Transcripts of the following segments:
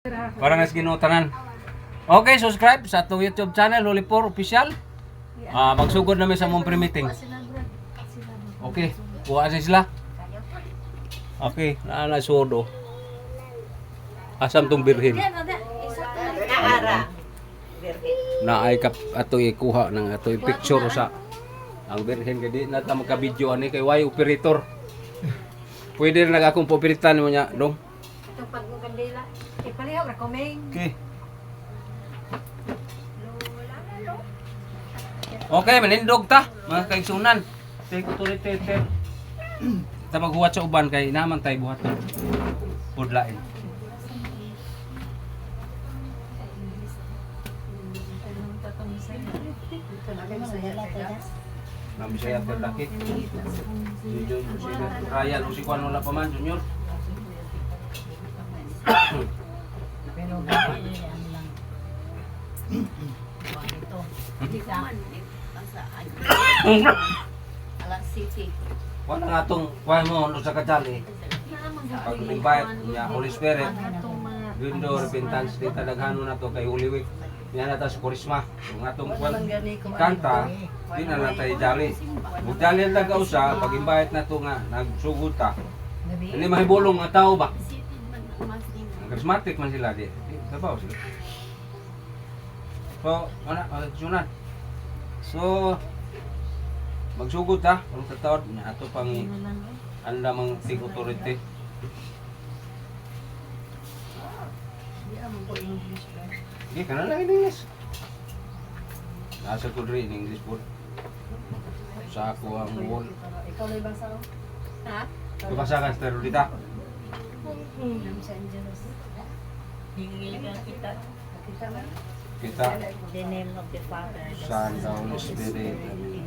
Para nga ginutanan. Okay, subscribe sa atong YouTube channel, Lollipop Official. Magsugod namin sa mong pre-meeting. Okay, kuha na sila. Okay, naana sodo. Asam tong birhin. Na ay kap ato ikuha ng ato picture sa ang birhin kay di na ta magka-video ani kay way operator. Pwede na akong popiritan mo niya, dong. Itong pagkukandila. Ipalihaw na kuming. Okay. Okay, manindog ta, mga kaigsunan. Take ko tuloy, tete. Ta maghuwat sa uban kay naman tay buhat ng pudlain. Nami saya terdakit. Jujur, raya lu si kuan wala pa man, junior. Alas City. Wala nga itong kuha mo sa kajali. Pag invite niya Holy Spirit, Gundo, repentance, di tadaghanon na to kay Holy Week. Yan na sa Kurisma. Kung atong kanta, di na lang tayo jali. Kung jali ang taga-usa, pag invite na to nga, nagsugod ta. Hindi mahibulong nga tao ba? Charismatic man sila di. Sabaw sila. So, sunan. So, magsugod ta. Kung tatawad niya, ato pang anda mang tig authority. Hindi ka na lang in English. Nasa ko rin in English po. Sa ako ang wall. Ikaw may basa ko? Ha? Kabasa ka, Sir Rudita. Kita man. Kita, The name of the Father. Son, the Holy Spirit. Amen.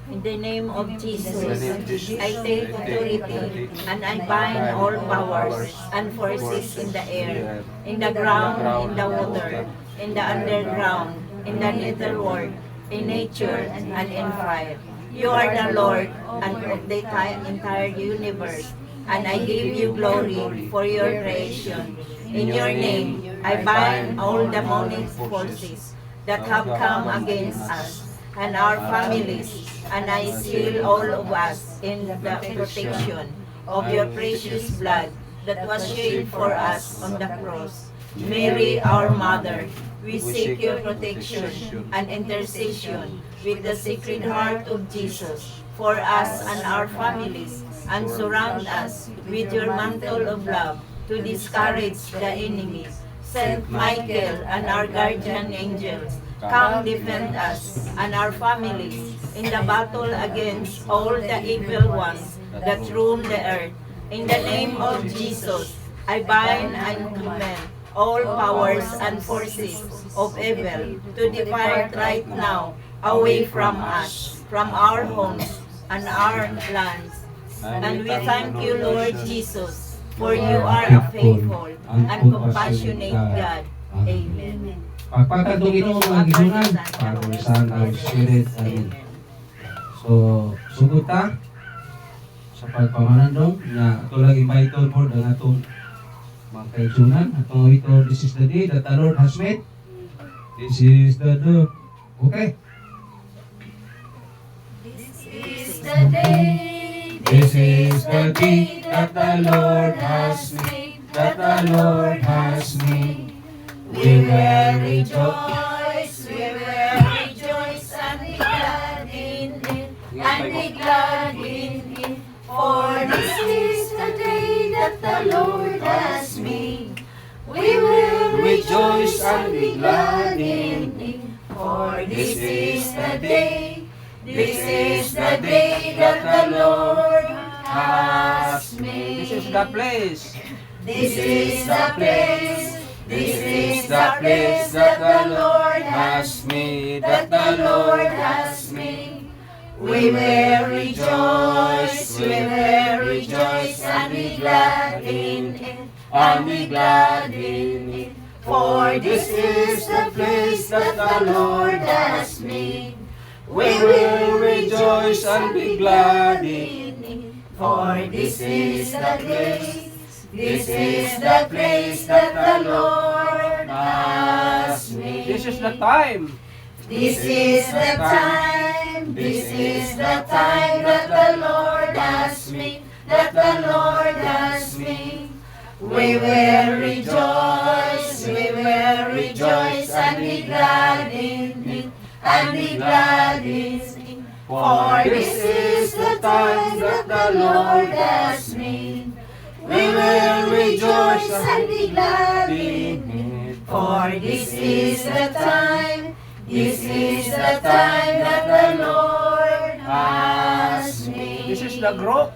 In the name of Jesus, In the name of Jesus, I take authority and I bind all powers and forces in the air, in the ground, in the water, in the underground, in the netherworld, in nature, and in fire. You are the Lord and of the entire universe, and I give you glory for your creation. In your name, I bind all demonic forces that have come against us and our families, and I seal all of us in the protection of your precious blood that was shed for us on the cross. Mary, our Mother, we seek your protection and intercession with the Sacred Heart of Jesus for us and our families, and surround us with your mantle of love to discourage the enemies. Saint Michael and our guardian angels, come defend us and our families in the battle against all the evil ones that roam the earth. In the name of Jesus, I bind and command all powers and forces of evil to depart right now away from us, from our homes and our lands. And we thank you, Lord Jesus, for you are a faithful and compassionate God. Amen. Pagpatagong ito ang gisunan, parulisan ang Spirit. Amen. So, sugod ta sa pagpamanandong na ito lang invite po ng atong mga kaigsunan. Atong ito, this is the day that the Lord has made. This is the day. Okay. This is the day. This is the day that the Lord has made. That the Lord has made. We will rejoice, and be glad in it, and be glad in it. For this is the day that the Lord has made. We will rejoice and be glad in it. For this is the day that the Lord has made. This is the place. This is the place. This is the place that the Lord has made, that the Lord has made. We will rejoice, and be glad in it, and be glad in it. For this is the place that the Lord has made. We will rejoice and be glad in it. For this is the place This is the place that the Lord has made. This is the time. This is the time. This is the time that the Lord has made. That the Lord has made. We will rejoice. We will rejoice and be glad in it. And be glad in it. For this is the time that the Lord has made. We will rejoice and be glad in it. For this is the time. This is the time that the Lord has made. This is the growth.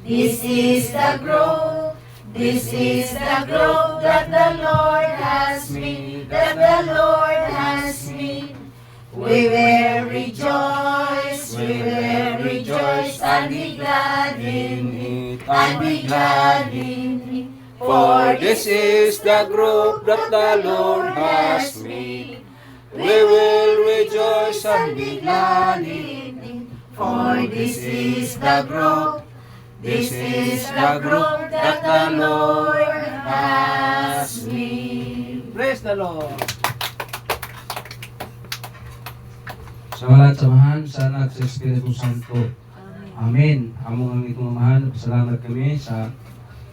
This is the growth. This is the growth that the Lord has made. That the Lord has made. We will rejoice. We will rejoice and be glad in it. And be glad in it. For this is the growth that the Lord has made. We will rejoice and be glad in it. For this is the growth. This is the growth that the Lord has made. Praise the Lord. Sa ngalan sa Amahan, sa Anak, sa Espiritu Santo. Amen. Among ang itong amahan, salamat kami sa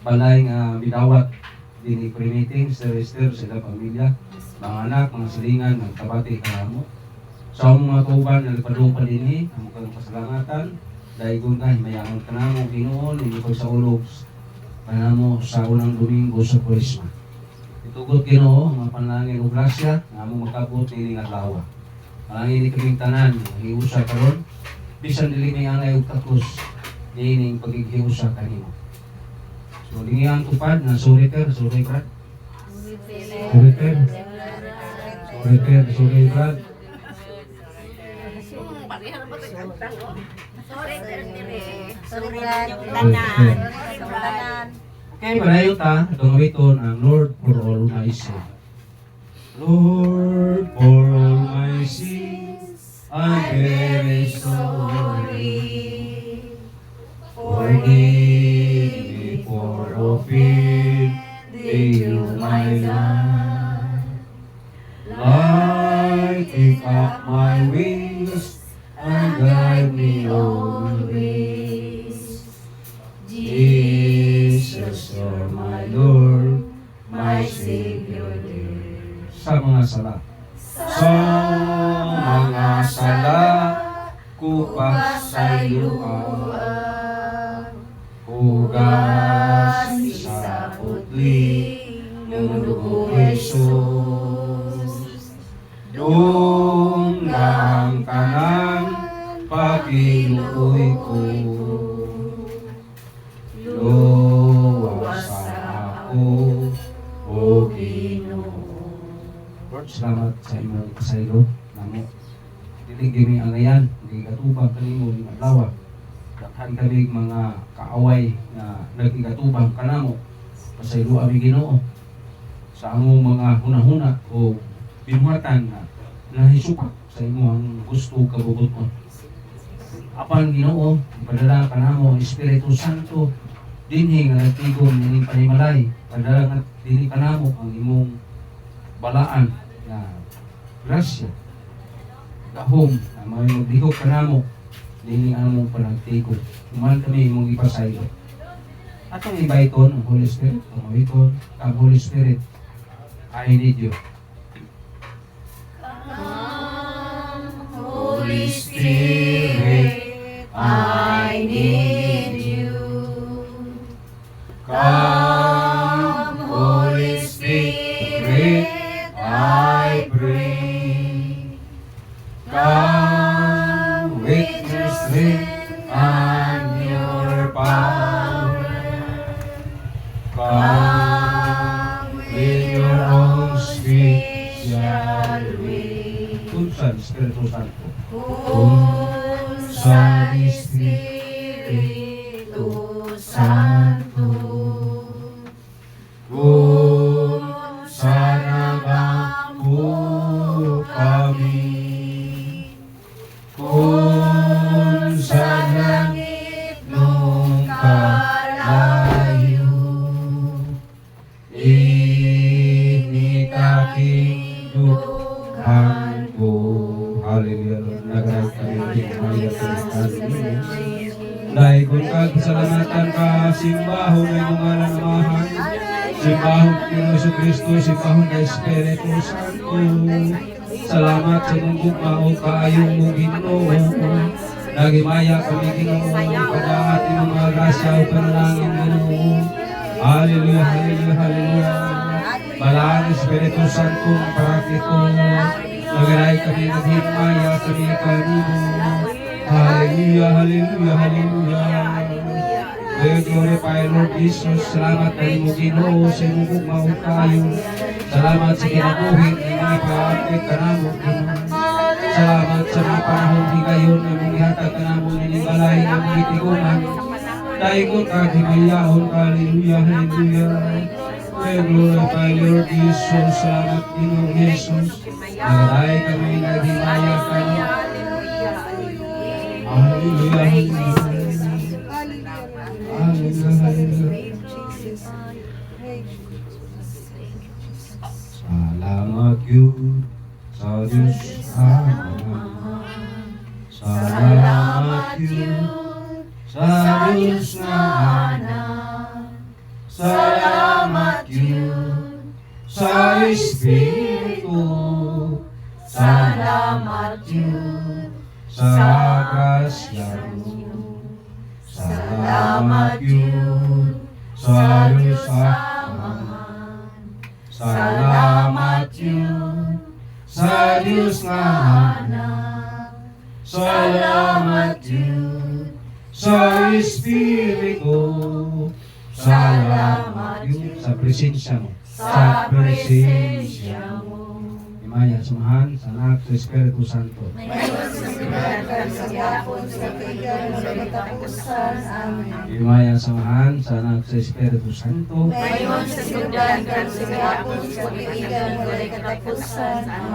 balay nga bidawat din meeting sa register sa ilang pamilya, mga anak, mga silingan, nagtabati kalamo. Sa among mga kauban na nagpadung palini, among kang pasalamatan, dahil kung tayo mayamang kanamo, Ginoon, hindi ko sa ulog, kanamo sa unang Domingo sa Kurisma. Itugot Ginoo, mga panalangin o grasya, nga among makabot ni Lawa. Malangin ni kaming tanan, hiusa karon, bisan dili may angay og takos, niining pagighiusa kanimo. So lingihan tupad na suriter, Brad. Suriter, Brad. Okay, palayo ta, itong awiton ang Lord for all my sins. Lord, for all my sins, I'm very sorry. Forgive me for offending you, my God. Lord, take up my wings and guide me always. Jesus, you're my Lord, my Savior dear. Sa mga sala. Sa mga sala, kupas sa luha. Hugas sa putli, ng dugo Jesus. Dunggang kanang pakiluoy ko. Luwas sa ako, O Ginoo. Lord, salamat sa imong kasaylo namo. Dili gimi angayan, di katubang kanimo ni adlaw. Daghan kami mga kaaway na nagigatubang kanamo. Pasaylo ami Ginoo sa among mga hunahuna o binuhatan na nahisupak sa imong gusto kabubuton. Apan Ginoo, ipadala kanamo ang Espiritu Santo dinhi nga nagtigom ning panimalay. Padala nga dinhi kanamo ang imong balaan na grasya. Gahom na may magbihok kanamo dinhi among panagtigom. Human kami imong ipasayo. Atong ibayton ang Holy Spirit, ang Holy Spirit, I need you. Holy Spirit, I need you. Come, Holy Spirit, I pray. Come with your strength and your power. Come with your own special way. Kunsan, Espiritu Santo. Kunsan, Espiritu Santo. Kunsan nagangko kami. Kunsan langit nung kalayo. aking duhan ko. Hallelujah, Lord. Nagaray kami himaya sa dahil kung kagsalamatan ka, simbahon ay mga lanamahan, simbahon kay Yesu Cristo, simbahon kay Espiritu Santo. Salamat sa mong mao kaayong mong Ginoo. Nagimaya kami Ginoo, kada ating mga grasya o panalangin Ginoo. Hallelujah, hallelujah, hallelujah. Balaan Espiritu Santo, Parakito, nagaray kami naghimaya kami kanino. Hallelujah, hallelujah, hallelujah. We glorify Lord Jesus. Salamat kay mo Ginoo sa imong mao kayo. Salamat sa kinabuhi ng mga paapit kanamo Ginoo. Salamat sa mga panahon higayon na mong ihatag kanamo ninibalay ng mga tiguman. Dahil ko kagimayahon, hallelujah, hallelujah. We glorify Lord Jesus. Salamat Ginoo Jesus. Nagaray kami naghimaya kanamo. Hallelujah, hallelujah. Hallelujah, hallelujah. Salamat yun sa Diyos Ama. Salamat yun sa Diyos na Anak. Salamat yun sa Espiritu. Salamat yun sa grasya mo. Salamat yun sa Diyos Ama. Salamat yun sa Diyos na Anak. Salamat yun sa Espiritu. Salamat yun sa presensya mo. Sa presensya mo. Imaya samahan sa Anak sa Espiritu Santo. Imaya samahan sa Anak sa Espiritu Santo.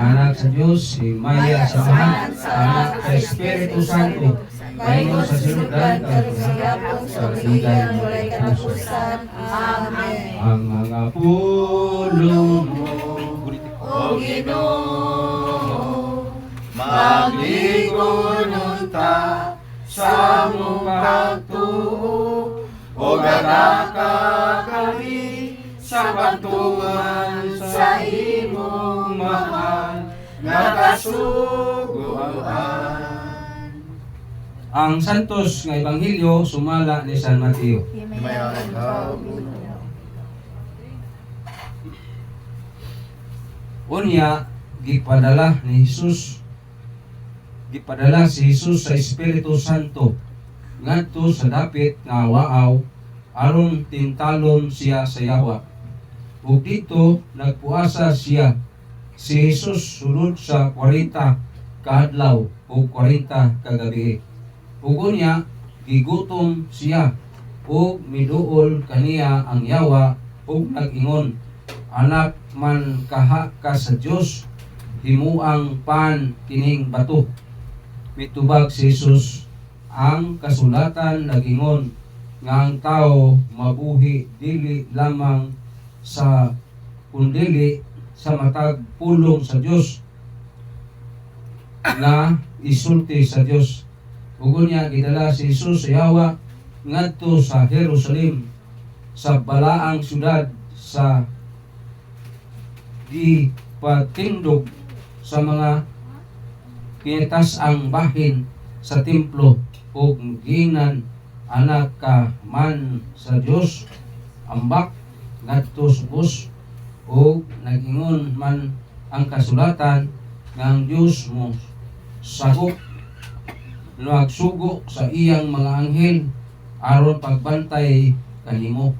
Anak sa Diyos, imaya samahan sa Anak sa Espiritu Santo. Ngayon sa sinudan sa bigay mo ang mga pulong mo, O Ginoo, magligonon ta sa mong pagtuo, o gadaka kami sa pagtuan sa imong mahal nga kasuguan. Ang santos nga ebanghelyo sumala ni San Mateo. Unya gipadala si Jesus sa Espiritu Santo ngadto sa dapit nga waaw aron tintalon siya sa yawa. Ug dito nagpuasa siya si Jesus sulod sa 40 kaadlaw ug 40 kagabi. Ug unya gigutom siya ug miduol kaniya ang yawa ug nag-ingon, anak man kaha ka sa Dios, himuang pan kining bato. Mitubag si Jesus, ang kasulatan nagingon nga ang tao mabuhi dili lamang sa kundili sa matag pulong sa Dios na isulti sa Dios. Ug unya gidala si Jesus sa yawa ngadto sa Jerusalem, sa balaang syudad sa gipatindog sa mga kinatas-ang bahin sa templo ug giingnan, anak ka man sa Dios, ambak ngadto sa bus, ug nag-ingon man ang kasulatan nga ang Dios mo sakop nagsugo sa iyang mga anghel aron pagbantay kanimo.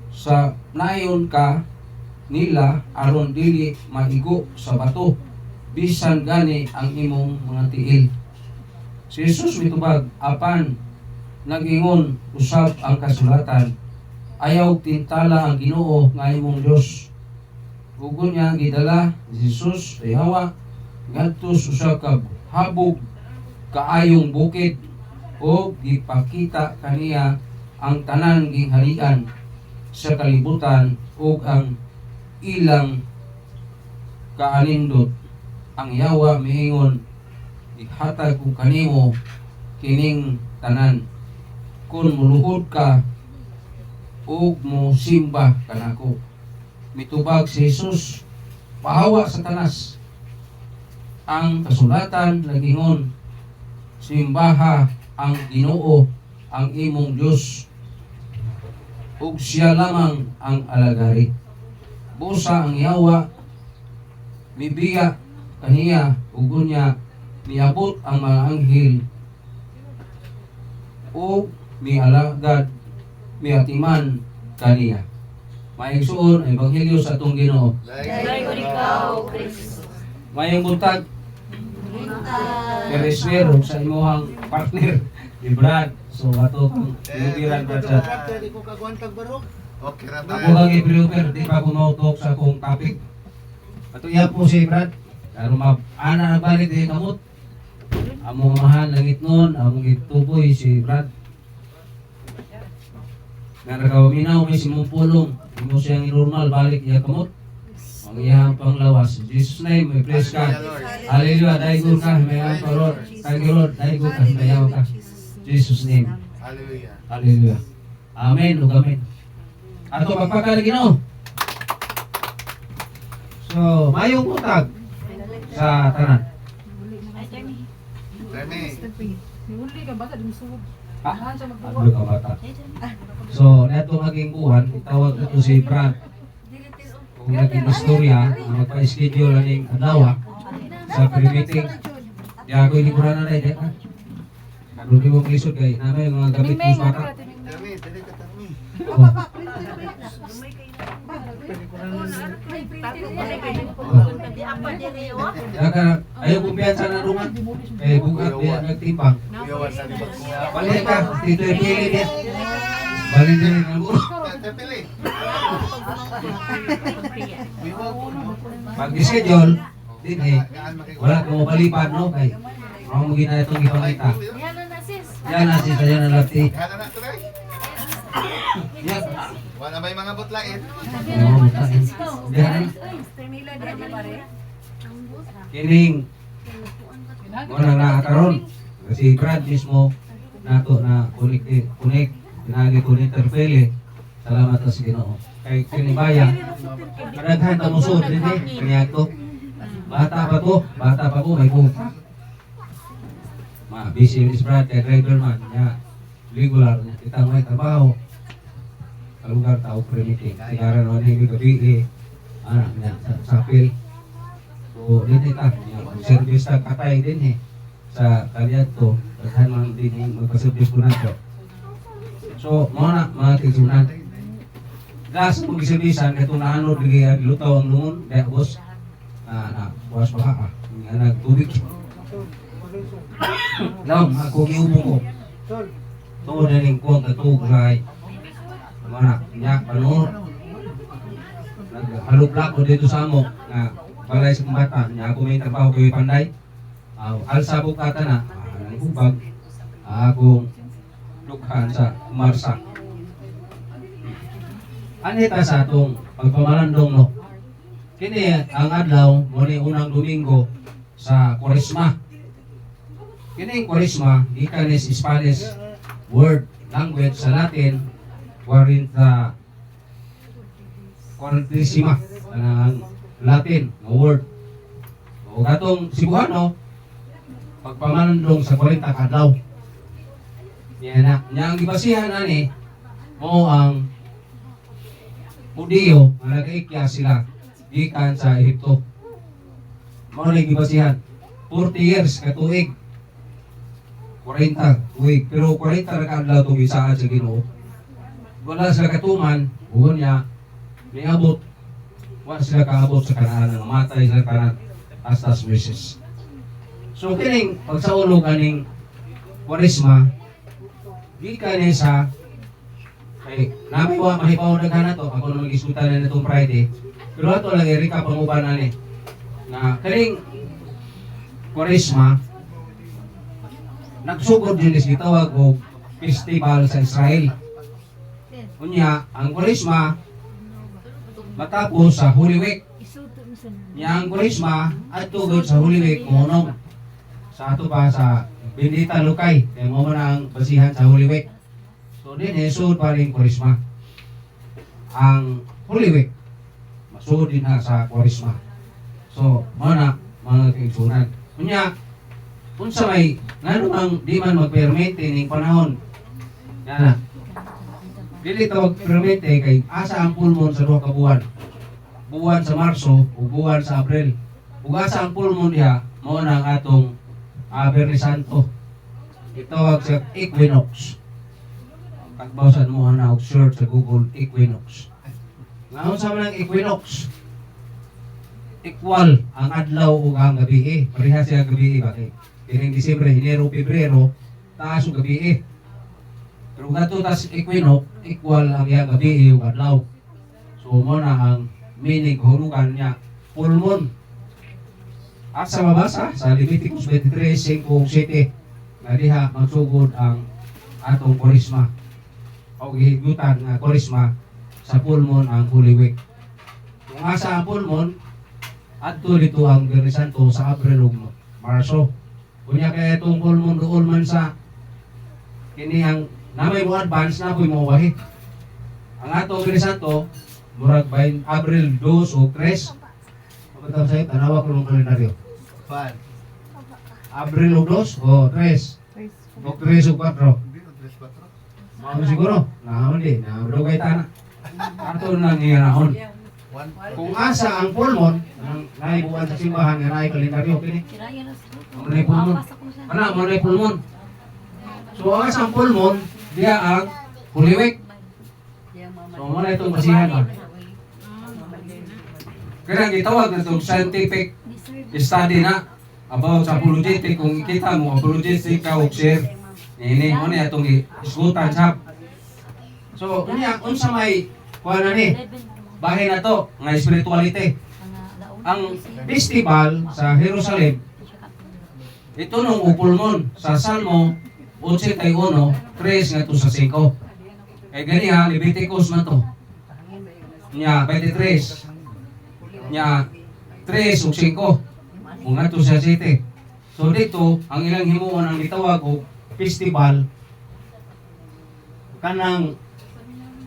Sa nayon ka nila aron dili maigo sa bato bisan gani ang imong mga tiil. Si Jesus mitubag, apan nag-ingon usab ang kasulatan, ayaw tintala ang Ginoo nga imong Dios. Ug unya gidala si Jesus sa yawa ngadto sa ka habog kaayong bukid o gipakita kaniya ang tanan gingharian sa kalibutan ug ang ilang kaanindot ang Yawa miingon ihatag ko kanimo kining tanan kun muluhod ka ug mo simba kanako. Mitubag si Jesus pahawa sa tanas. Ang kasulatan nagingon simbaha ang Ginoo ang imong Dios ug siya lamang ang alagari. Busa ang Yawa mibiya kaniya ug unya miabot ang mga anghel o mialagad miatiman kaniya. Maigsuon ang ebanghelyo sa atong Ginoo. Dayon ikaw, Kristo. Mayong buntag Pereswero sa imuhang partner ni Brad. So ato kung tinubiran Brad sa Okay ra ako kang i-prepare di pa ko mautok sa akong topic. Ato iya po si Brad. Pero ana nagbalik di kamot. Among mahal langit nun, among ituboy si Brad. Narakawaminaw may simupulong. Imo siyang normal balik iya kamot. Ang iyang panglawas. In Jesus name, may praise ka. Hallelujah, daigo ka, mayaw ka Lord. Thank you Lord, daigo ka, mayaw ka. Jesus name. Hallelujah. Hallelujah. Amen ug amen. Ato pagpakala Ginoo. So, mayong buntag sa tanan. Rene. Ablo ka bata. So, neto maging buwan, itawag ito si Brad. Kung naging istorya, magpa-schedule ng adlaw sa pre-meeting. Di ako inikuran na rin. Ano di mong lisod kay namin mga gamit ng bata. Rene, dali ka tani. Oh. Kaya ayaw kumpiyansa na rungan. Kaya bukat diya nagtimbang. Uyawan sa libag ko. Balik ka, dito yung pili niya. Balik din ang buo. Pili. Uyawan ko no. Pag-schedule, din eh. Gaan makikita. Wala kang mapalipad, no? Kay mga mugin na itong ipangita. Yan na sis, ayan ang lati. Gaan na to kay. Yan. Wala may mga butlait. Oo, butain. Yan. Kining. Wala nakakaroon. Kasi Brad mismo, nato na connect. Pinagi ko ni Terpele. Salamat sa Ginoo. Kay Kinibaya. Kadaghan tamusod din eh. Kanya ito. Bata pa po, may buka. Busy Miss Brad, kay driver man. Niya, regular niya. Kita may trabaho. Kalugar tao pre-meeting. Sigaran o nang gabi eh. Anak niya, sa apil. So, din ita. Service na katay din eh. Sa kalyat to. Daghan man din yung magpaservice ko na to. So, mga tigsunan. Gas kung giservisan, itong naano, lutaw ang lungon, kaya boss, buwas pa ka, nagtubig. Lang, ako giubo ko. Tuod na rin ko ang katugay. Mana, niya, panunod. Naghaluplak ko dito sa amo, na balay sa kumbata, niya ako may trabaho ko yung panday. Alsa po kata na, nagubag, akong lukhan sa Marsa. Anita sa atong pagpamalandong no. Kini ang adlaw mo ni unang Domingo sa Kwaresma. Kini Kwaresma gikan ni Spanish word language sa Latin 40 ang Latin nga word. O katong Cebuano pagpamalandong sa 40 ka adlaw. Yan na. Yang gibasihan ani mo ang Udiyo, ang nag-ikya sila gikan sa Ehipto. Mao ni gibasihan 40 years ka tuig. 40 tuig, pero 40 ra ka adlaw tong isaan sa Ginoo. Wala sila katuman, ugon niya niabot. Wala sila kaabot sa kanaan, namatay sila kanang astas meses. So kining pagsaulog aning Kwaresma gikan ni sa kay namin ko mahibaw daghan nato ako na mag-isutan na nitong Friday pero ato lang i-recap ang uban ani na kaning Kwaresma nagsugod din is gitawag og festival sa Israel. Unya ang Kwaresma matapos sa Holy Week. Nya ang Kurisma at tugod sa Holy Week monong sa ato pa sa Bendita Lukay kaya mo na ang basihan sa Holy Week. So din sud pa rin Kurisma. Ang Holy Week masud din na sa Kurisma. So mo na mga kaigsunan. Unya unsa may ngano ang di man magpermit ning panahon. Yana. Dili to permite kay asa ang pulmon sa duha ka buwan. Buwan sa Marso ug buwan sa Abril. Ug asa ang pulmon diha mao na ang atong Berni Santo. Itawag sa equinox. Kagbawsan mo na og search sa Google equinox. Ngayon sa man ang equinox. Equal ang adlaw ug ang gabi. Pareha siya gabi ba kay kining Disyembre, Enero, Pebrero taas ug gabi. Pero gato tas equinox equal ang iyang gabi ug adlaw. So mo na ang meaning hulugan niya full moon. At sa mabasa sa Leviticus 23:5-7 na diha magsugod ang atong Kurisma o gihigutan nga Kurisma sa full moon ang Holy Week. Kung asa ang full moon adto dito ang Berni Santo sa Abril ug Marso. Kunya kay itong full moon doon man sa kini ang namay mo advance na ko'y mawahi. Ang atong Berni Santo murag bain Abril 2 o 3. Pagkatapos sa'yo, tanawa ko ng kalendaryo. Fan. Abril 2 o 3. O 3 o 4. Hindi, 3-4. Mao siguro. Nahon din. Nahudugay tana. Ato nang iyanahon. 1. Kung asa ang full moon, ang naibuan sa simbahan nga naay kalendaryo, kini. Ang naay full moon. Ano, ang naay full moon. So, ang asa ang full moon, diya ang Holy Week. So, muna itong basihan ba? Kaya gitawag na itong scientific study na about sa apologetic. Kung kita mo, apologetic ka o share. Ini mo na itong isgutan sa. So, unsa may kuha na ni? Bahin na to, nga spirituality. Ang festival sa Jerusalem, ito nung upulmon sa Salmo 81, 3 nga to sa 5. Kaya gani ha, Leviticus na to. Nya, 23. Nya, 3 o 5. Kung nga to sa 7. So dito, ang ilang himuon ang gitawag o festival kanang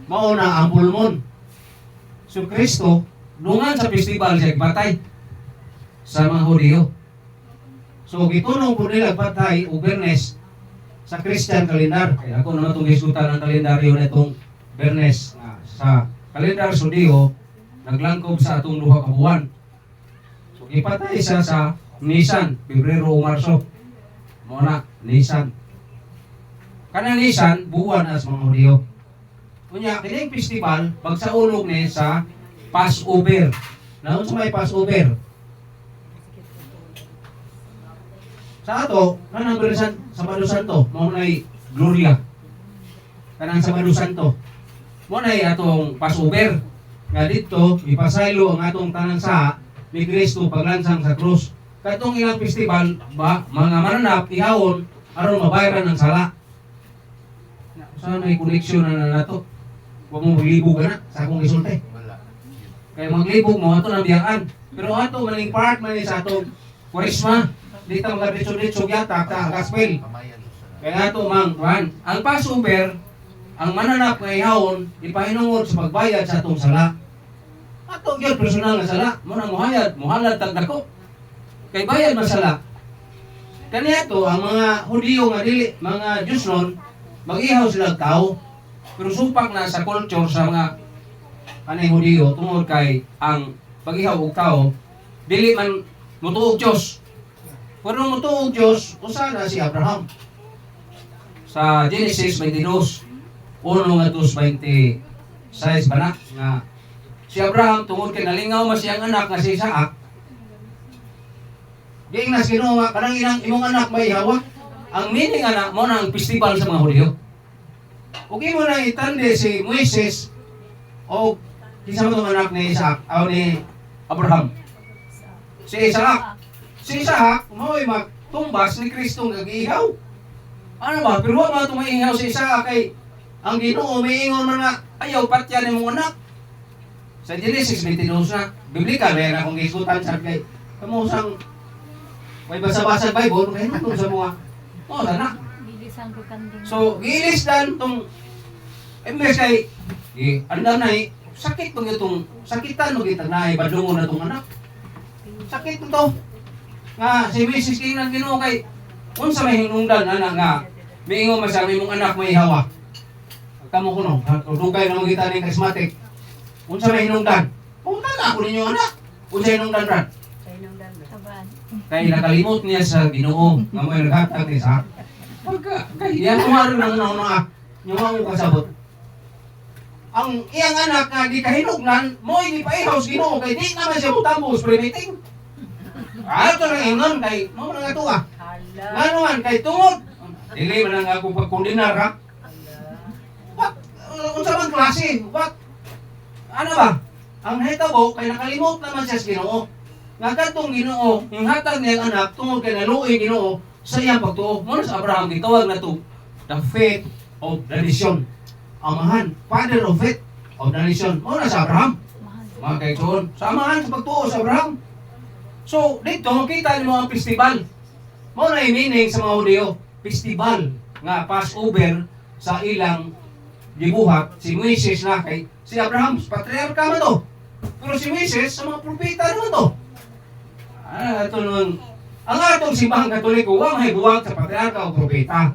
mauna ang pulmon. So Kristo, dungan sa festival siya patay sa mga Hudyo. So gitunong po nila patay o Bernes sa Christian calendar. Kaya ako naman itong isutan ng kalendaryo na itong Bernes. Sa kalendar Hudyo, naglangkob sa atong duha ka buwan. So ipatay siya sa Nisan, Pebrero o Marso. Muna, Nisan. Kanang Nisan, buwan as mga Hudyo. Kunya, kining festival, pagsaulog ni sa Passover. Naon sa may Passover? Sa ato, kanang Sabado Santo, mo na'y Gloria. Kanang Sabado Santo. Mo na'y atong Passover. Nga dito, ipasaylo ang atong tanang sa ni Kristo paglansang sa krus. Katong ilang festival, ba, mga mananap, ihawon, aron mabayaran ng sala. Saan may koneksyon na nato? Huwag mo maglibog ka na sa akong isulti. Wala. Kaya maglibog mo, ato nang biyaan. Pero ato, maling part man sa atong Kurisma. Dito mga ditso-ditso yata, ka gospel. Kamayan sa Kaya ato, ang Passover, ang mananap nga ihawon, ipahinungod sa pagbayad sa atong sala. Ato yun, personal nga sala. Muna muhalad tagdako. Kay bayad man sala. Kaniya to, ang mga Hudyo nga dili, mga Diyos nun, mag-ihaw sila tao. Pero supak na sa culture sa mga kanay Hudyo tungod kay ang pag-ihaw og tao dili man mutuog Dios. Pero mutuog Dios usa na si Abraham. Sa Genesis 22, 1:26 ba na nga si Abraham tungod kay nalingaw man siyang anak nga si Isaac. Di na sinuha kanang imong anak may hawa. Ang meaning ana mo nang festival sa mga Hudyo. Okay mo na itande si Moises o isa mo anak ni Isaac o ni Abraham. Si Isaac. Si Isaac, mao'y magtumbas ni Kristo nga giihaw. Ano ba? Pero wala ito maihaw si Isaac kay ang Ginoo miingon man nga ayaw patyan ni mong anak. Sa Genesis 22 na, biblical, may na akong isutan sa kay, kamusang, may basa-basa Bible, kaya na sa mga, sana. Bilisan ko kanding. So, giilis dan tong, imbes kay, anda na sakit itong, sakitan mo kita na badungo na itong anak. Sakit ito. Nga, si Mrs. King nang Ginoo kay, unsa may hinungdan, anak nga, may ingo masabi mong anak may hawa. Kamu kuno, dugay na mo kita ng charismatic. Unsa may hinungdan? Punta na ako ninyo anak. Unsa hinungdan ran? Taban. Kay nakalimot niya sa Ginoo nga mo naghatag ni sa. Pagka kay yan kumaro nang una yung mga kasabot. Ang iyang anak nga di kahinugnan mo hindi pa ihaw sa Ginoo kay di naman siya mutambos pre-meeting. Ato lang ingon kay mo nang atuwa. Ngano man kay tungod. Dili man ang ako pagkondenar ha. What? Unsa man klase? What? Ano ba? Ang hitabo kay nakalimot naman siya sa Ginoo. Nga kadtong Ginoo, yung hatag niyang anak tungod kay naluoy Ginoo sa iyang pagtuo. Mo sa Abraham gitawag na to the faith of the nation. Amahan, father of faith of the nation. Mo na sa Abraham. Mga kaigsoon, samahan sa pagtuo sa Abraham. So, dito makita niyo ang festival. Mo na meaning sa mga Hudyo, festival nga Passover sa ilang gibuhat si Moises na kay si Abraham, patriarka man to. Pero si Moises, sa mga propeta naman to. Ito naman, ang atong simbahang Katoliko, huwag may buwag sa patriarka o propeta.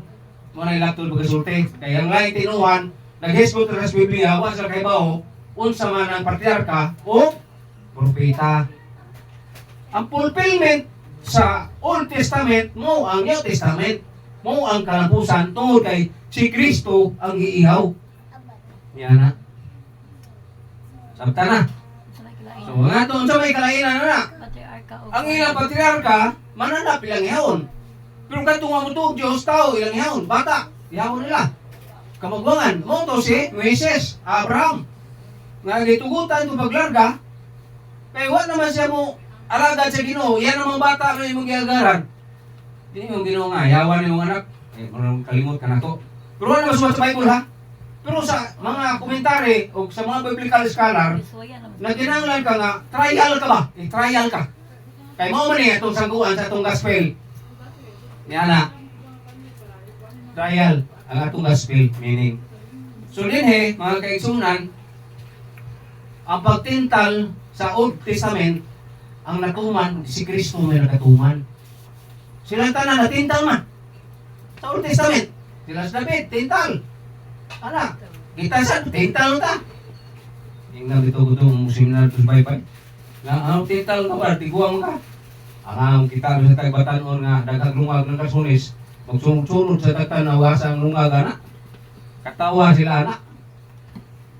Muna ilatod magasulti. Kaya ang laing tinuhan, nag-hesgot na sa Biblia, huwag sa kaibaho, unsa man ang patriarka o propeta. Ang fulfillment sa Old Testament mo ang New Testament. Mo ang kalampusan tungod kay si Kristo ang iihaw. Yan na. Sabta na. So nga ito, sa may kalainan na. Patriarka o Ang ilang patriarka, mananap ilang ihawon. Pero katong ang mutuog Diyos, tao ilang ihawon. Bata, ihawon nila. Kamagwangan, mo to si Moises, Abraham. Nga gitugutan itong paglarga, kaya wala naman siya mo alagad sa Ginoo. Yan ang mga bata na imong giagaran. Hindi yung Ginoo nga, yawan yung anak. Marang kalimot ka na to. Pero wala naman sumat sa Bible ha. Pero sa mga komentary o sa mga biblical scholar, nagkinanglan ka nga, trial ka ba? Trial ka. Kaya mo man itong sangguan sa itong gospel. Yan na. Trial ang atong gospel meaning. So din mga kaigsunan, ang pagtintal sa Old Testament, ang natuman, si Kristo may nakatuman. Silang tanan natintal man. Sa Old Testament, sila sa David, tintal. Ana, kita sa tintal ta. Ingnan dito ko itong seminar to bye-bye. Nga ang tintal na ba, tiguang ka. Ang kita sa tagbatanon nga, daghang lungag ng kasunis, magsunod-sunod sa tagtanawasan lungag ana. Katawa sila ana.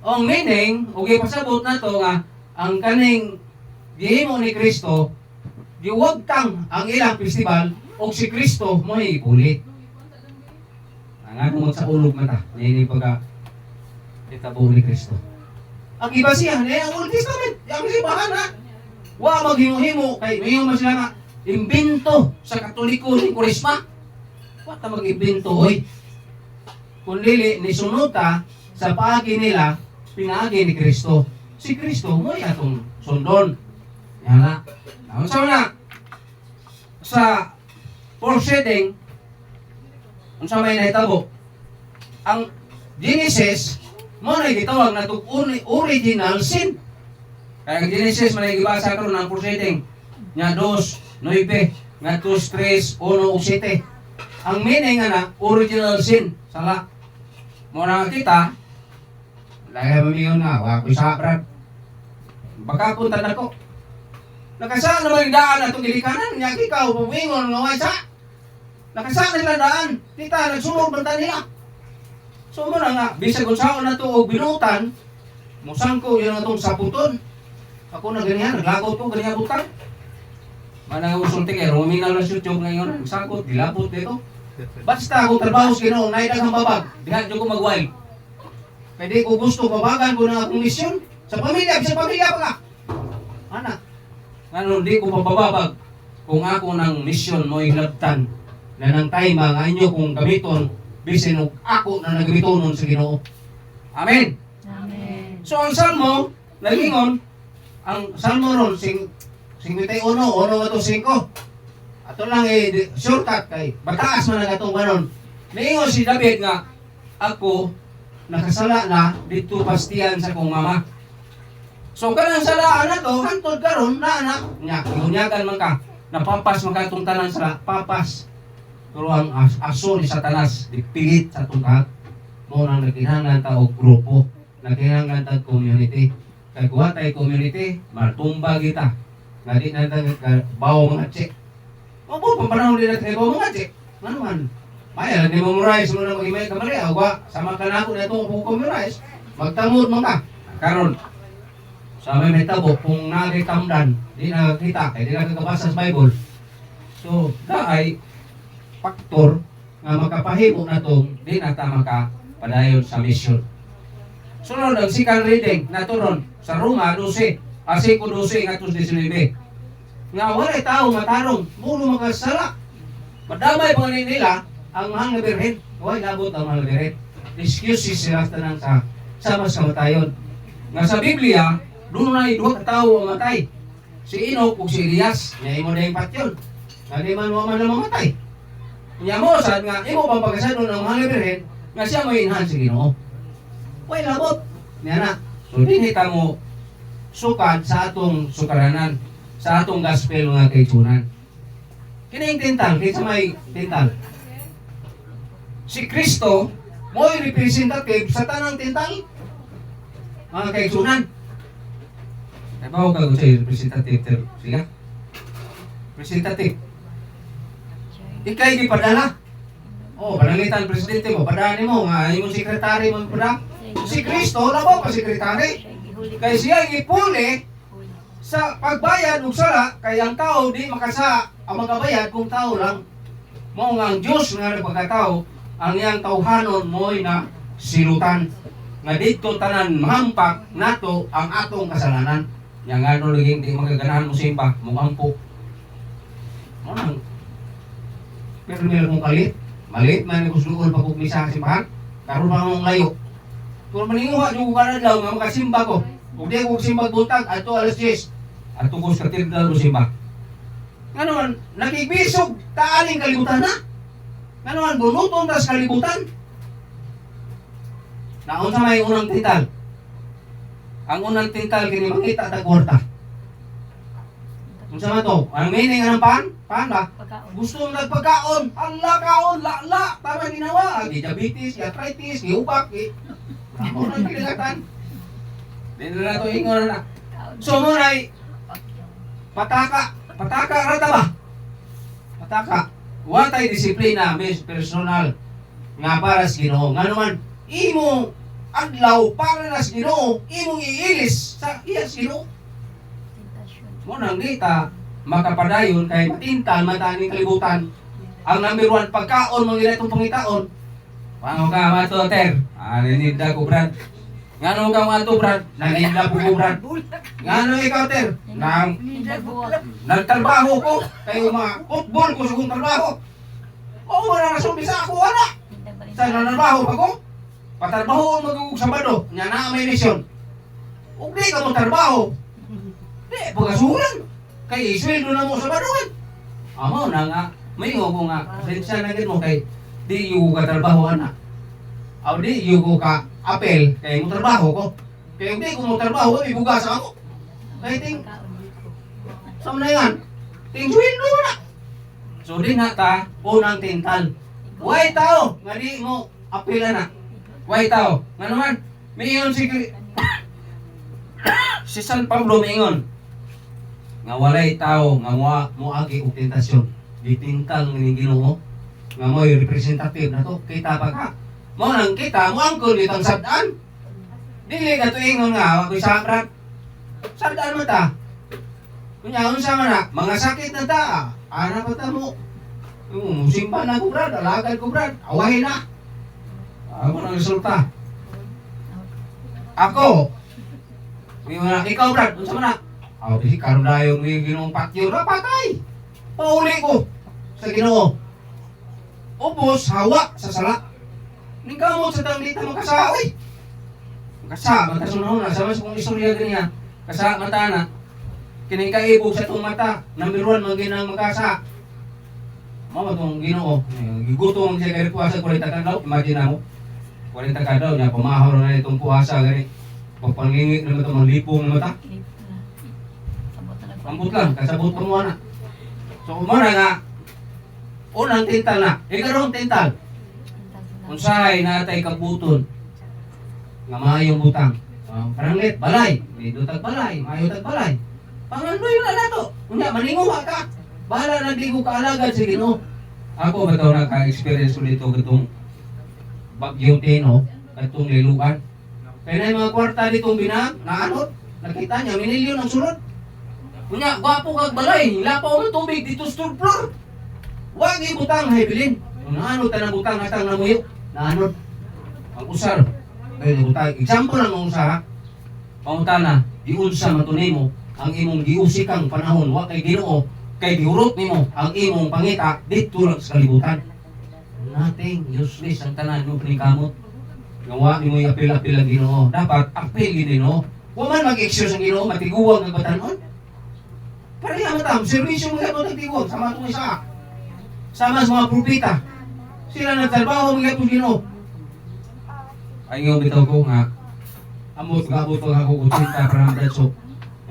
Ang meaning, okay pasabot na to nga, ang kaning gihimo ni Kristo, giwagtang ang ilang festival, o si Kristo mo ipulit. Ang ano sa ulog mata, nini pagka itabo ni Kristo. Ang iba siya, ang Old Testament, ang simbahan ha. Wa maghimo-himo, kay mayo man sila nga, imbento sa Katoliko ni Kurisma. Wa ta mag-imbento, oy. Kung dili, nisunod ta sa paagi nila, pinaagi ni Kristo. Si Kristo, mo atong sundon. Yan na. Ang sa una, sa foresetting, ang sa may nahitabo, ang Genesis, mo na gitawag na itong original sin. Kaya ang Genesis, man nagibasa ko ng foresetting, nga 2, 9, nga 2, 3, 1, 7. Ang meaning nga na, original sin. Sala. Mo na kita, lagay mo yun na, wako'y sabrad. Baka punta na ko. Nakasaan naman yung daan na itong gilikanan. Nga ikaw, pumingon nga way sa. Nakasaan na sila daan. Kita, nagsunod banta nila. So mo na nga, bisag kung saan na ito o binutan, musang ko yun na itong saputon. Ako na ganyan, naglagot ko, ganyan butang. Manang usulti kayo, ruminal na YouTube ngayon, nagsakot, dilapot dito. Basta ako trabaho sa Ginoo, naidaghang babag, dihan ko mag-wild. Pwede ko gusto, babagan ko na akong misyon. Sa pamilya pa ka. Anak. Ano, di ko mabababag kung ako ng misyon mo ilabtan na ng time ang anyo kong gamiton bisin og ako na nagbitonon sa Ginoo. Amen. Amen. So ang Salmo nagingon, ang Salmo ron, 51, 1-5. Ato lang shortcut kay, bataas man ang atong ganon. Naingon si David nga, ako, nakasala na, dito pastiyan sa kong mama. So kanang salaan na to, hantod karon na anak nya, igunyagan man ka, napapas man ka itong tanan sala, papas. Pero ang aso ni Satanas, dipilit sa itong kahat. Mo nang nagkinahanglan ta og grupo, nagkinahanglan ta community. Kay kuha tayo community, matumba kita. Nga di na tayo bawo mga check. Opo, pamparanong din natin bawo mga check. Ano man? Maya, nag-memorize mo na mag-imay ka Maria. Huwag, sama ka na ako na itong memorize. Magtamod mo ka. Karon, sa may tabo, kung nakitamdan, di nakakita, kaya di nakakabasa sa Bible. So, daay, faktor nga makapahimo na itong di natama ka padayon sa mission. Sunod ang second reading naturon sa Roma 12, Asiko 12 ngatos 19. Nga walay tao matarong, mulo makasala. Madamay pa nila ang mga birhen. Huwag nabot ang mga birhen. Excuses sila tanan sa sama-sama tayon. Nga sa Biblia, doon na idwa ka tao ang matay. Si Enoch ug si Elias, niya imo na yung patyon. Nga di man mo man mamatay. Niya mo sad nga imo pang pagkasadon ang mga birhen nga siya may inhan sa Ginoo. Way labot. Niya na. So dinita mo sukad sa atong sukaranan, sa atong gospel mga kaigsunan. Kining tintal, kinsa may tintal. Si Kristo mo'y representative sa tanang tintal. Mga kaigsunan. Nabaw ka kung sa'yo representative. Sige. Representative. Ika'y di padala. Oh, panalitan presidente mo, padaan mo nga imong sekretary mo padang. Si Kristo labaw pa sekretary. Kay siya gipuli sa pagbayad ug sala kay ang tao di makasa ang magabayad kung tao lang. Mao nga ang Dios nga nagpagkatao ang iyang tawhanon mo'y na silutan nga dito tanan mahampak nato ang atong kasalanan. Yang ano laging di magaganahan mo simba, mong ampo. Mo nang pero nila kong kalit. Malit man ko sulol pa kog misa sa simbahan. Karon pa mong layo. Kung maninguha jud ko kana daw nga makasimba ko. Ug di ko simba buntag adto alas 10. Adto ko sa katedral do simba. Ngano man nakigbisog taaning kalibutan na. Ngano man bunuton tas kalibutan. Naon sa may unang tintal. Ang unang tintal kini makita ta kwarta. Unsa man to? Ang meaning ng pan? Pan ba? Gusto mong nagpagkaon. Allah kaon, la. Tama ginawa. Diabetes, arthritis, giubak. Ako nang pilatan. Dito na ito ingon na. So munay, pataka rata ba? Pataka. Watay disiplina, personal. Nga para sa Ginoo. Nga naman, imong adlaw para na sa Ginoo, imong iilis sa iya sa Ginoo. Mo nang dita makapadayon kay matintal mataning kalibutan. Ang number 1 pagkaon mo gina itong pangitaon. Pango ka mato ter. Ninda ko brad. Ngano ka mato brad? Naninda ko brad. Ngano ikaw ter? Nagtrabaho ko kay mga football ko sa kong trabaho. Oo wala na sumbisa ako wala. Sa nanarbaho pa ko. Patarbaho magugug Sabado. Nya na may mission. Ug di ka mo trabaho. Di, pagkasulan. Kay isweldo na mo sa baduan. Amo na nga. May ko nga. Pasensya na mo kay di yung ka trabaho na. Aw di yung ka apel kay mo trabaho ko. Kay hindi ko mo trabaho, ibugas ako. Kay ting sa na yan. Ting sweldo na. So di na ta unang tintal. Way tao nga di mo apel na. Way tao. Nga naman, may iyon si San Pablo may ingon nga walay tao nga moagi og tentasyon ditingkal ng Ginoo nga mo'y representative na to kita pa ka mo nang kita mo angkol ditang sabdan dili ka to ingon nga ako'y sabran sabdan mo ta kunya unsa man na mga sakit na ta ana pa ta mo simba na ko brad alagad ko brad awahin na ako nang resulta ako ikaw brad unsa man na aw di karon dayon may Ginoong patyo na patay. Pauli ko sa Ginoo. Ubos hawa sa sala. Ning kamot sa tangdita makasaoy. Kasa, matasunahon na. Sa mas kong istorya ganyan. Kasa, mata na. Kinikaibog sa itong mata. Number 1, maginang magkasa. Mga itong ginoo. Gigutong siya kaya puwasa 40 kadlaw. Imagine na mo. 40 kadlaw niya. Pumaharo na itong puwasa. Gani. Pagpangingit na ito. Manglipong na mata. Ambot lang. Kasabot pa mo na. So, umana nga. Unang tintal na. Ikarong tintal. Unsahay na atay kabuton. Nga maayong butang. Paranglit, balay. May dutag balay. Maayo tag balay. Pangandoy na na to. Unya, maninguha ka. Bahala na di ko kaalagad sa Ginoo. Ako ba ito naka-experience ko dito itong bagyong Tino, itong liluan. Kaya na yung mga kwarta ditong binag, naanot, nakita niya, minilyon ang sunod. Unya, gwapo kag balay, lapaw ng tubig dito sa third floor. Huwag ibutang, haibilin. Naanot na butang, hatang namuyo. Naanot. Ang usar. Kaya butang, example lang ang usar ha. Pamunta na, iunsa matunay mo, ang imong giusikang panahon, wa kay Ginoo, kay giurot nimo ang imong pangita dito lang sa kalibutan. Nothing useless ang tanan mo panikamot. Gawa nimo i-apil-apil ang Ginoo. Dapat apil Ginoo. Wa man mag-excuse ang Ginoo matiguwag ang batanon. Pareha matam, servisyo mo gyapon tiguwag sama tong isa. Sama sa mga propeta. Sila nagtrabaho mga gyapon Ginoo. Ay nga bitaw ko nga amot ako 80 para so.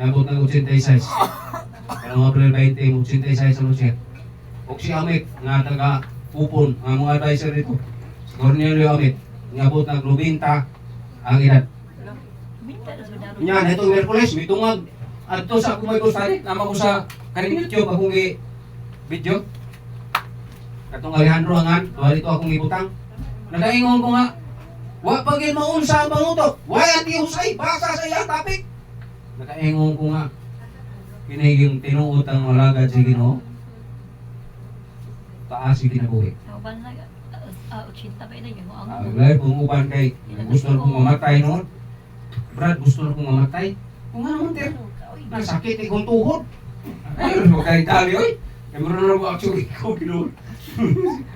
Abot ng 86. Kaya mga April 20, 86 sa Lucia. O si Amit, nga taga Upon, ang mga advisor dito. Si Cornelio Amit, nga abot ng 90 ang edad. Yan, itong Merkules, may tungag. At ito sa kumay ko study, nama ko sa kaning YouTube, akong video. Katong Alejandro Angan, tuwa dito akong ibutang. Nagaingon ko nga, wa pagin maunsa ang pangutok. Why at iusay, basa sa iyang topic. Nakaingon ko nga, kiniging tinuot ang malagad sa Ginoo. Taas yung kinabuhi. Aglay, kung uban kay, gusto na kong mamatay noon. Brad, gusto na kong mamatay. Kung ano man tayo, nasakit ikong tuhod. Ayun, makay tali, oy. Kaya meron na ako actually, ikaw ginoon.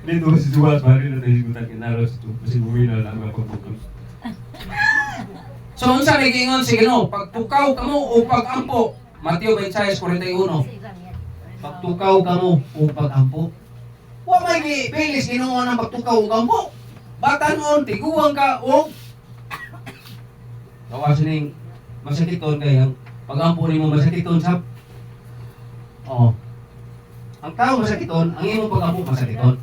Dito si Suwas, bali na tayo sigutan kinalos ito. Kasi bumina lang ang pagputos. So, unsa may giingon si Ginoo, pagtukaw kamo o pagampo. Mateo 26:41. Pagtukaw kamo o pagampo. Wa may gipilis Ginoo ng pagtukaw o pagampo. Batanon tiguang ka o kawas ning masakiton kay ang pagampo nimo masakiton sab. Oo. Ang tao masakiton, ang imong pagampo masakiton.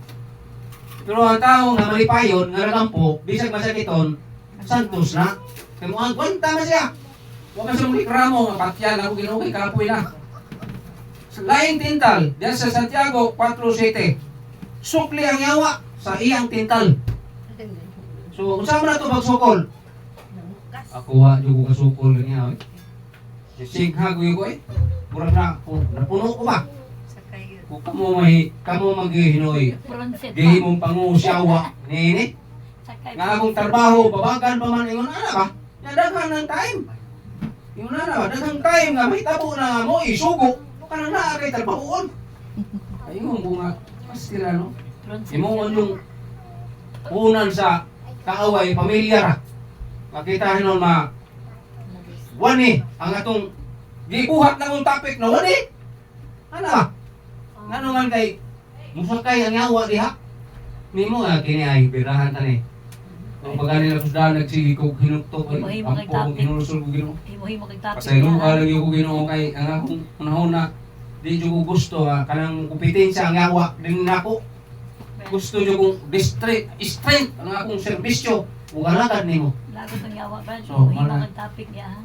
Pero ang tao nga malipayon nga nagampo, bisag masakiton, santos na. Kaya mo ang kwenta na siya. Huwag ka siya muli kramo, patyan ako Ginoo kay kapoy na. Laing tintal, diyan sa Santiago 4:7. Sukli ang yawa sa iyang tintal. So, unsa man na ito pagsukol? Ako wa yung ko kasukol niya. Sighag ko eh. Murag na, napuno ko ba? Kung kamo maghihinoy, gihimong pangusyawa, nini? Nga akong trabaho, babagan pa man, ingon ana ba? Nadaghan ng time. Ingon ana ba? Daghang time nga, may tabo na mo, isugo. Ka na na, kay trabahoon. Ayun ko nga, pastila no? Imungon yung unan sa kaaway, pamilya ra. Makitahin nun wani, ang atong gibuhat na kong topic na wani. Ano ba? Ano man kay musakay ang yawa diha. Nimo nga kini ay birahan tani. Kung pagani na kusdahan nagsigi ko hinuktok ay ampo kong hinulusol ko Ginoo. Pasaylo lang yung ko Ginoo kay ang akong unahon di jud ko gusto kanang kompetensya ang yawa din nako. Gusto jud kong strength ang akong serbisyo ug alagad nimo. Lagot ang yawa ba? So, So, topic niya ha.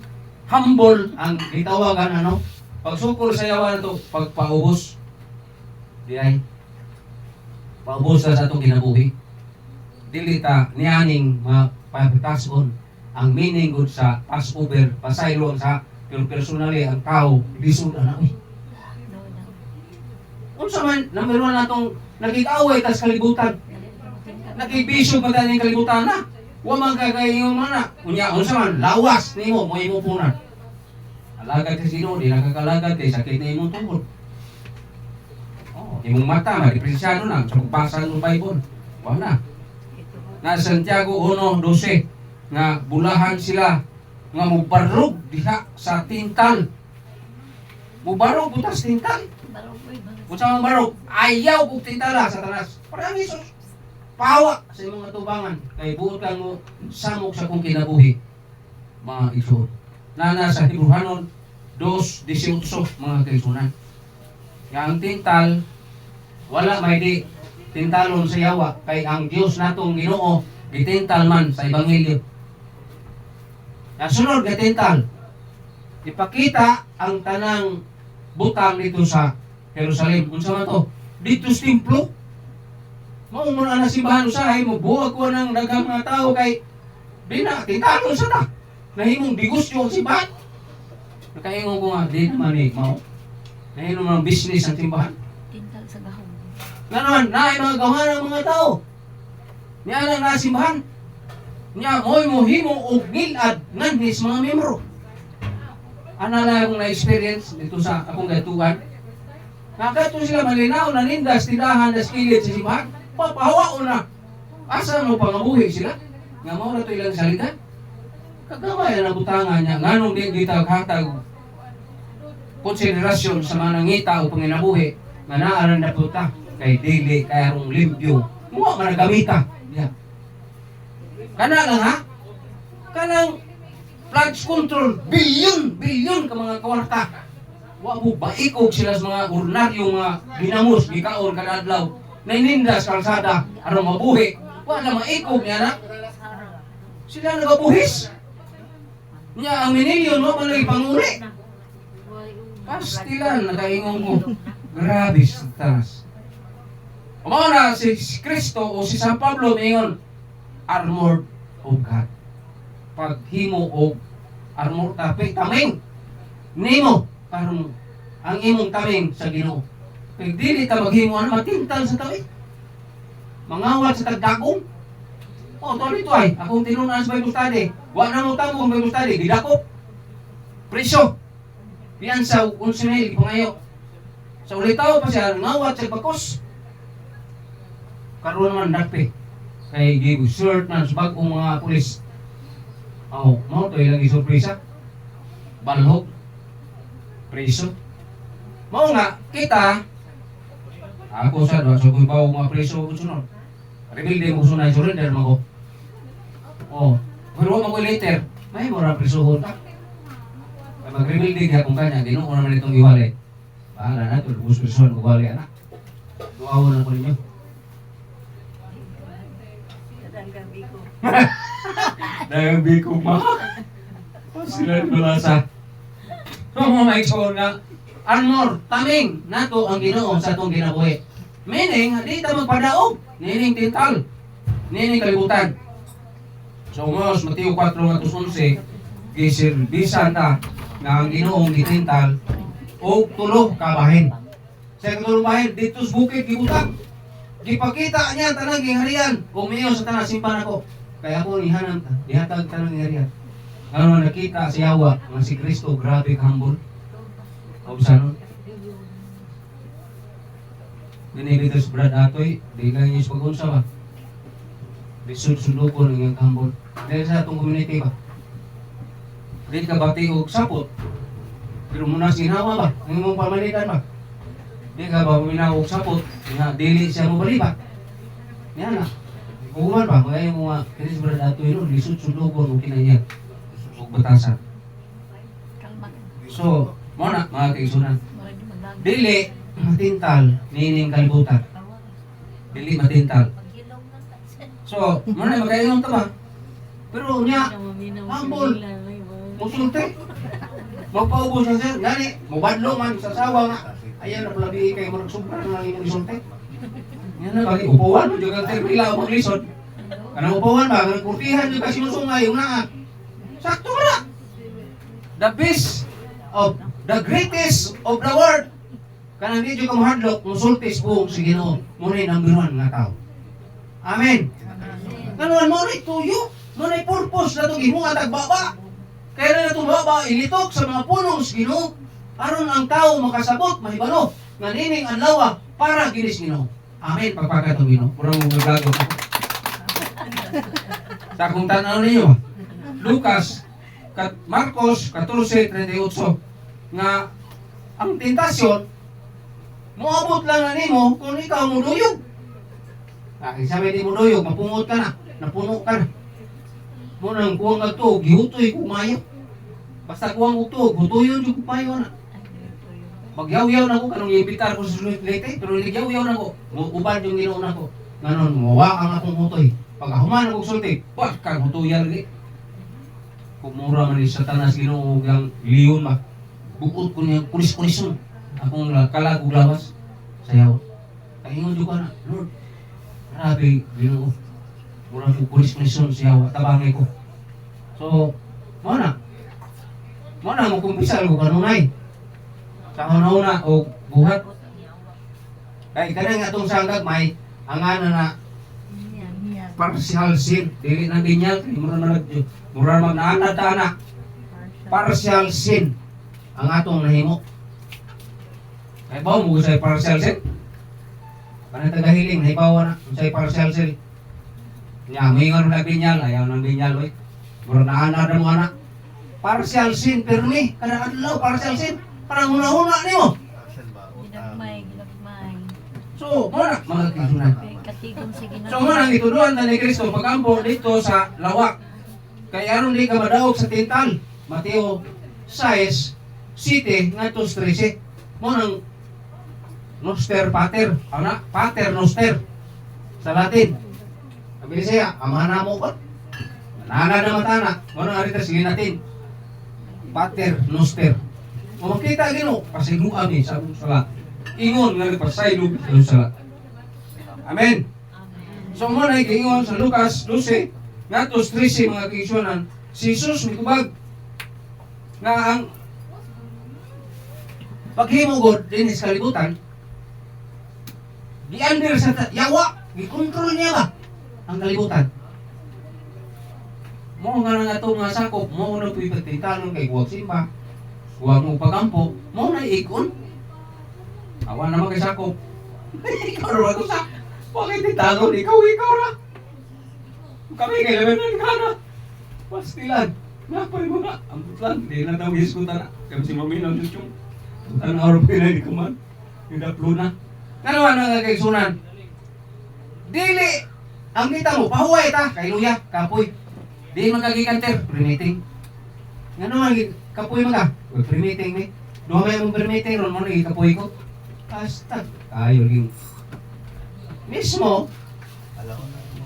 Humble ang gitawagan ano. Pagsukol sa yawa na to, pagpaubos. Di ay paubos sa atong kinabuhi. Dili ta nianing mapatason ang meaning gud sa Passover, pasaylo sa personally ang tao lisod na uy. Unsa man number 1 natong nagig-away tas kalibutan. Nakibisyo pa tani kalibutan na. Wa man kagayon man na. Unya unsa man lawas nimo mo imupunan. Alagad si sino di nakakalagad kay sakit na imong tuhod. Imong mata ma-depresyado na sa pagbasa ng Bible. Wa na. Na Santiago 1:12. nga bulahan sila nga mubarog diha sa tintal. Mubarog butas tintal. Unsa man barog? Ayaw kog tintala sa tanas. Parang Hesus. Pawa sa imong atubangan kay buot lang mo samok sa kong kinabuhi. Mga igsoon. Nana sa Hebrehanon 2:18 mga kaigsunan. Yang tintal wala may di tintalon sa yawa kay ang Dios natong Ginoo gitintal man sa ebanghelyo. Nasunod nga tintal. Ipakita ang tanang butang dito sa Jerusalem. Unsa man to? Dito sa templo. Mao mo na simbahan usahay mo buwag ko ng daghang mga tao kay di na tintalon sa ta. Nahimong negosyo ang simbahan. Nakaingon ko nga di man mao. Nahimong mga business ang simbahan. Tintal sa gahong. Nga naman, naay mga gawahan ng mga tao. Niya lang nasimbahan. Niya, mo'y mohimo o gilad nganhis mga membro. Ano na akong na-experience dito sa akong gatuan. Nakato sila malinaw na nindas, tindahan, na skillet sa simbahan. Papahawa na. Asa mo pangabuhi sila? Nga mo na ito ilang salita. Kagamay na butangan niya. Nganong din kita hatag konsiderasyon sa mga nangita o panginabuhi. Nga naaran na puta. Kay dili, kay arong limpyo. Muwa managamita. Yeah. Kana lang ha? Kanang floods control, bilyon ka mga kawarta. Wa mo baikog sila sa mga ordinaryong mga ginamos, gikaon kada adlaw. Nainindas kalsada, aron mabuhi. Wa na maikog niya na. Sila nagabuhis. Niya ang minilyon mo man panguli. Pastilan nakaingon ko. Grabe sa taas. Umao na si Kristo o si San Pablo mingon armored of God. Paghimo og armor taming nimo karon ang imong taming sa Ginoo. Kay dili ka maghimo ano matintal sa tawi. Mangawat sa tagdagong. Oh, tuloy ito ay akong tinunan sa Bible study. Wa na mo tamo ang Bible study, gidakop. Preso. Piyansa 11,000 pangayo. Sa ulitaw pa siya ngawat sa bakos. Karon man dakpe. Kay give short man sa bagong mga pulis. Oh, mo to ilang isurpresa. Balhog. Preso. Mao nga kita ako sa do so kung bawo mga preso ko sunod. Rebelde mo sunay surrender mo ko. Oh, pero mo ko later, may mo ra preso ko ta. Kay magrebelde ka kung kanya Ginoo naman itong iwalay. Para na to bus person ko wali ana. Duaw na ko ninyo. Dahil biko ma. Sila balasa. So mo maigsoon nga armor taming nato ang Ginoo sa atong ginabuhi. Meaning di ta magpadaog, nining tintal, nining kalibutan. So mas Mateo 4:11 giserbisan ta nga ang Ginoong gitintal og tulo ka bahin. Sa tulo bahin dito sa bukid gibutang. Gipakita niya tanang giharian, umiyo sa tanang simpan ako. Kaya ako ihanam ta, ihatag tanang giharian. Ano nakita si Yawa nga si Kristo grabe ka humble. Obsanon. Dinibito sa Brad Atoy, di lang yung pag-unsa ba? Bisud-sudukon ang iyong kahambol. Dahil sa itong community ba? Di ka bati o sapot. Pero muna sinawa ba? Ang imong pamalitan ba? Di ka ba minawag sapot? Dili siya mo bali ba? Yan na. Kukuman ba? Kaya yung mga kinis Brad Atoy nun, bisud-sudukon o kinaya. O batasan. So, muna mga kaigsunan. Dili matintal, nining kalibutan. Dili matintal. So, muna magkaingon ka ba? Pero niya, humble, musulti. Magpaubos na siya, gani, mubadlo man sa sawa nga. Ayan na pala di kayo magsubra na lang yung isulti. Yan na, bagi upuan mo, juga tayo pila o maglisod. Kanang upuan ba, kanang kurtihan yung kasi musungay, yung naa. Sakto mo na. The best of the greatest of the world. Kanang di ka mahadlok, musultis buong si Ginoo. Muna yung number 1 nga tao. Amen. Kanuan mo rin tuyo. Muna yung purpose na ito gimunga tagbaba. Kaya na itong baba, ilitok sa mga punong si Ginoo. Aron ang tao makasabot, mahibalo. Nga nining ang lawa para ginis Ginoo. Amen. Pagpagkatong Ginoo. Murang mga gago. Sa kung tanaw ninyo. Lucas, Marcos 14:38 nga ang tentasyon moabot lang na nimo kung ikaw mo duyog. Sabi di mo duyog, mapungot ka na, napuno ka na. Mo nang kuwang agtog, gihutoy kumayo. Basta kuwang utog, hutuyon yung kumayo na. Magyaw-yaw na ko, kanong iimbitar ko sa sulit late, pero nagyaw-yaw na ko. Ubad yung ginoon ako. Ganon, mawa ang akong hutoy. Pag ahuman akong sulti, wag kang hutuyan rin. Kumura man ni Satanas ginoo yang liyon ba. Bukod ko niya kulis-kulison. Akong kalagog lawas. Sayaw. Kaingon juga na, Lord. Grabe, ginoo. Mura ko kulis-kulison sayaw. Tabangay ko. So, mana mo kumpisal ko kanunay. Sa una-una o buhat. Kaya kanang atong sanggag may angana na partial sin. Dili nang dinyal. Mura magnaanad na partial sin ang atong nahimo. Kaya ba mo sa partial sin? Kanang tagahiling, nahibawa na sa partial sin. Nya, may nga rin binyal, ayaw ng binyal, oy. Mura naanad na mo anak. Partial sin, permi, kada adlaw partial sin. Parang una-una ni mo. Partial ba? Ginagmay. So, muna, mga kisunan. Katigong sa ginagawa. So, muna, ang ituduan na ni Kristo, pag-ampo dito sa lawak. Kaya aron di ka madaog sa tintal. Mateo 6, 7, ngatos 13. Munang noster pater. Ana, pater noster. Sa Latin. Sabi siya, amana mo ko. Nana na matana. Munang arita sige natin. Pater noster. Kung makita gino, pasiguan ni sa salat. Ingon nga pasaylo sa salat. Amen. So mo na giingon sa Lucas 12, ngatos 13 mga kigsunan, si Jesus mitubag nga ang paghimugod din sa kalibutan, giandir sa yawa, gikontrol niya ba ang kalibutan. Mo nga nga ito mga sakop, mo na ito'y pagtintalon kay huwag simba, huwag mo pagampo, mo na ikon. Awan naman kay sakop. Ikaw na ba sa? Bakit tintalon? Ikaw ra. Kami kay laman ka na. Pastilan. Napay mo na. Ang putlan. Hindi na daw iskuta na. Kami si Mami ng YouTube. Ang araw pa na ka man. Yung daplo na. Kanawa na nga kay sunan. Dili. Ang kita mo, pahuway ta. Kay Luya, kapoy. Di magkagikanter. Permitting. Nga naman, kapoy mga. Permitting ni. Doon may mong permitting. Ron mo na kapoy ko. Basta. Ayaw yung. Mismo.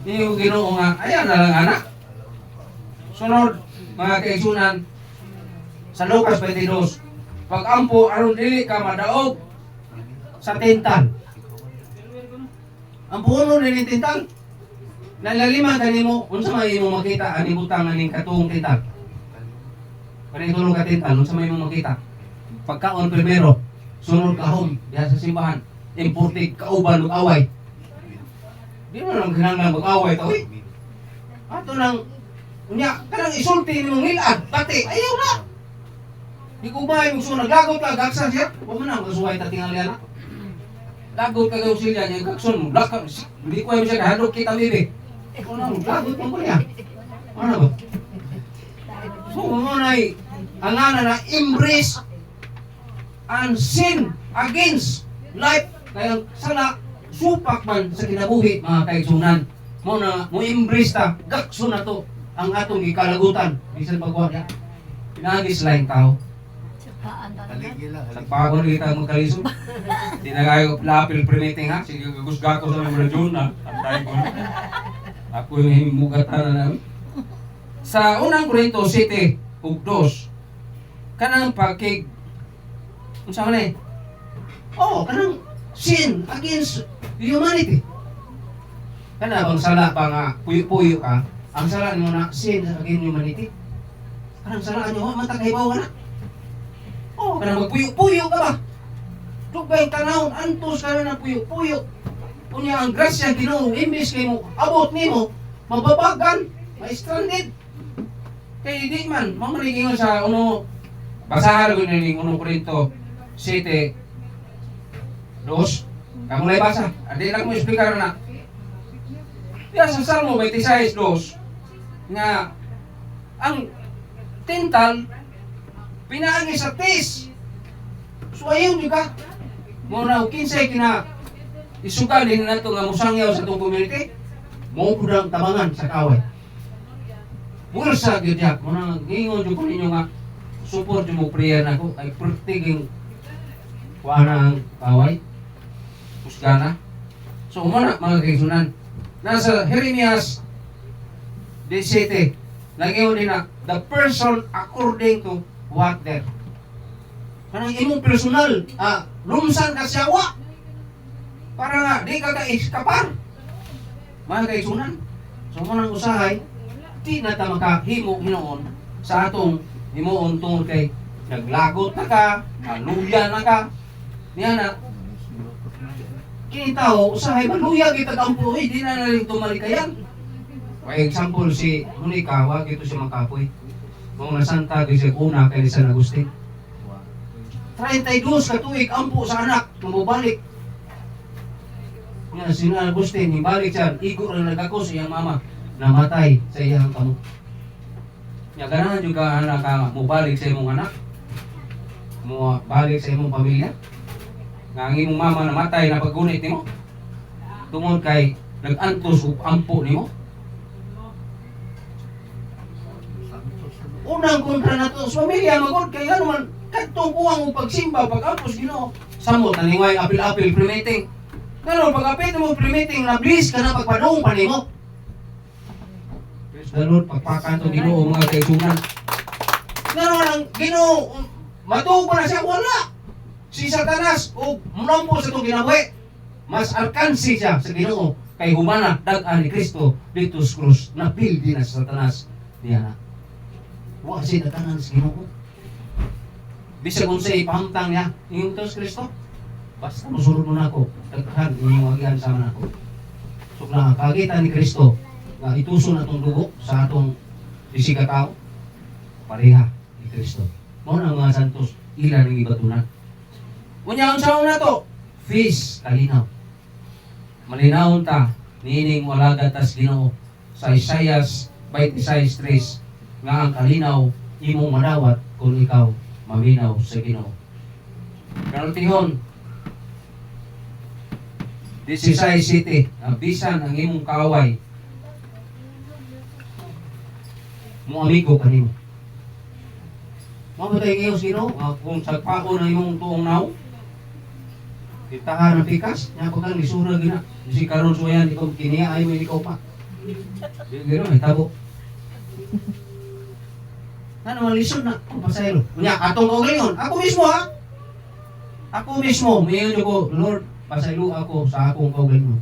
Yung ginoo nga. Ayan na lang anak. Sunod. Mga kaisunan. Sa Lucas 22. Pag-ampo, aron dili ka madaog sa tintal. Ang puno rin yung tintal. Nalalima kanimo, unsa may mo makita ani butang aning katuong tintal. Kanang tulong ka tintal, unsa may mo makita. Pagkaon primero, sunod kahom, diha sa simbahan, imported kauban ug away. Di mo lang kinahanglan mag-away ta, uy. Ato nang unya, kanang isulti nimong hilad, dati ayaw na. Di ko ba yung gusto naglagot ka, gagsa siya? Huwag mo na, magsuway ta tingali na. Lagot ka gaw sila niya, gagson mo, lakot. Hindi ko ayaw siya, kahadok kita bibi. Ano na, lagot mo niya. Ano ba? So, mo na ang ana na embrace and sin against life. Kaya sala, supak man sa kinabuhi, mga kaigsunan. Mo na, mo embrace ta, gagson na to, ang atong ikalagutan. Bisan pagwa niya. Pinagis laing tao. Nagpagod kita mo kaliso. Di na kayo lapil permitting ha. Sige gagusga ko sa mga radyon na. Antay ko na. Ako yung himugatan na namin. Sa unang Korinto 7 ug 2. Kanang pagkig. Unsa man eh? Oh, kanang sin against humanity. Kana bang sala pa nga puyo-puyo ka. Ang sala mo na sin against humanity. Kanang sala nyo matagaybaw na. Oh, kanang magpuyo-puyo ka ba? Dugay tanawon antos ka na puyo-puyo. Unya ang grasya Ginoo imbis kay mo abot nimo mababagan, ma-stranded. Kay di man mamaligingon sa uno basahan ko ning uno Korinto 7 2. Kamu lay basa. Adi lang mo explicar na. Ya sa Salmo 26:2 nga ang tintal pinaagi sa tis. So ayun juga. Mo na kinsay kina isugal din nato nga musangyaw sa tong community. Mo pudang tabangan sa kaway. Bulsa gyud ya. Mo na gingon jud ko ninyo nga support mo prayer nako ay pertiging kuana ang kaway. Pusgana. So mo na mga kaigsunan. Nasa Jeremias 17, nagingon din na the person according to what there. Kanang imong personal, lumsan ka siyawa. Para nga, di ka ka-iskapar. Mga kaisunan. So, munang usahay, di na ta makahimo hinoon sa atong himuon tungkol kay naglagot na ka, naluya na ka. Niya na, kita ho, usahay, maluya kita kampo, di na naling tumalikayan. For example, si Monica, wag ito si Makapoy. Kung nasanta ko siya una kay San Agustin. 32 katuig ampo sa anak, tumubalik. Nga si San Agustin, ibalik siya, igo lang nagako sa iyang mama, namatay sa iyang kamot. Nga ganahan juga anak ka, mubalik sa imong anak, mubalik sa imong pamilya. Nga ang imong mama namatay na paggunit nimo, tungod kay nag-antos ug ampo nimo. Unang kontra na to sa pamilya, magod kay ano man, katong kuwang o pagsimba, pag-ampos, Ginoo. Samot, naningway, apil-apil, pre-meeting. Pero pag-apil mo pre-meeting, na-bliss ka na pagpadong pa nimo. Praise the Lord, pagpakan to Ginoo, mga kaisunan. Pero ang Ginoo, matuog pa na siya, wala. Si Satanas, o mulampo sa itong ginabuhi, mas alkansi siya sa Ginoo, kay humana, dag-an ni Kristo, dito sa krus, napil din na sa Satanas. Diyan na. Wa siya natanan sa Ginoo. Bisag kung siya ipahamtang niya, yung Diyos Kristo, basta musulod mo na ako, daghan inyong agihan sama na ako. So na kakita ni Kristo, na ituso na itong dugo sa atong bisika tao, pareha ni Kristo. Mao na ang mga santos, ilan ang ibatunan. Unya ang saon na to, fish, kalinaw. Malinawon ta, nining wala gatas Ginoo sa Isaias 26:3 nga ang kalinaw imong madawat kung ikaw maminaw sa Ginoo. Kanultihon 16 city, ang bisan ang imong kaaway mo amigo kanimo. Mamatay kayo sa Ginoo, kung sagpako na imong tuong naw, itahan ang pikas, niya ko kang lisura gina. Si karon suyan, ikaw kiniya, ay mo ikaw pa. Gino, may tabo. Na naman lisod na, pasaylo. Kunya, atong kaugalingon, ako mismo ha? Ako mismo, mayon ko, Lord, pasaylo ako sa akong kaugalingon.